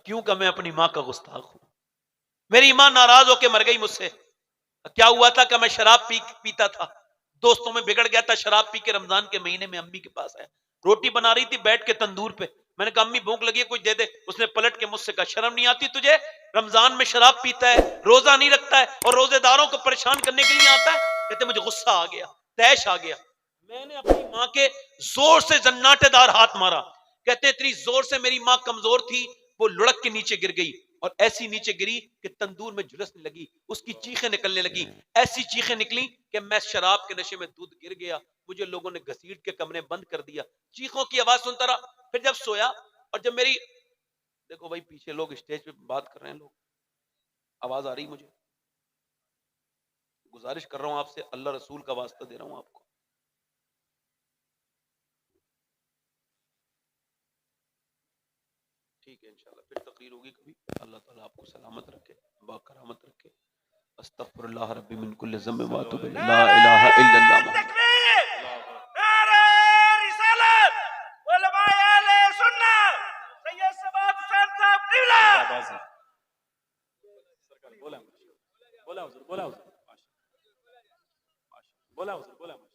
کیوں کہ میں اپنی ماں کا گستاخ ہوں. میری ماں ناراض ہو کے مر گئی مجھ سے. کیا ہوا تھا کہ میں شراب پیتا تھا، دوستوں میں بگڑ گیا تھا. شراب پی کے رمضان کے مہینے میں امی کے پاس آیا، روٹی بنا رہی تھی بیٹھ کے تندور پہ. میں نے کہا امی بھوک لگی ہے کچھ دے دے. اس نے پلٹ کے مجھ سے کہا شرم نہیں آتی تجھے؟ رمضان میں شراب پیتا ہے، روزہ نہیں رکھتا ہے، اور روزے داروں کو پریشان کرنے کے لیے آتا ہے. کہتے مجھے غصہ آ گیا، تیش آ گیا. میں نے اپنی ماں کے زور سے زناٹے دار ہاتھ مارا. کہتے اتنی زور سے میری ماں کمزور تھی، وہ لڑک کے نیچے گر گئی، اور ایسی نیچے گری کہ تندور میں جھلسنے لگی. اس کی چیخیں نکلنے لگی، ایسی چیخیں نکلی کہ میں شراب کے نشے میں دودھ گر گیا. مجھے لوگوں نے گھسیٹ کے کمرے بند کر دیا. چیخوں کی آواز سنتا رہا. پھر جب سویا، اور جب میری دیکھو بھائی پیچھے لوگ اسٹیج پہ بات کر رہے ہیں، لوگ آواز آ رہی، مجھے گزارش کر رہا ہوں آپ سے، اللہ رسول کا واسطہ دے رہا ہوں آپ کو. ٹھیک ہے انشاءاللہ پھر تقریر ہوگی کبھی. اللہ تعالیٰ آپ کو سلامت رکھے، باکرامت رکھے. استغفر اللہ ربی من کل ذنب واتوب الیہ. لا الہ الا اللہ محمد. نعرہ رسالت علماء اہل سنت سید سبات حسین صاحب قبلہ. بولا حضور، بولا حضور، بولا حضور.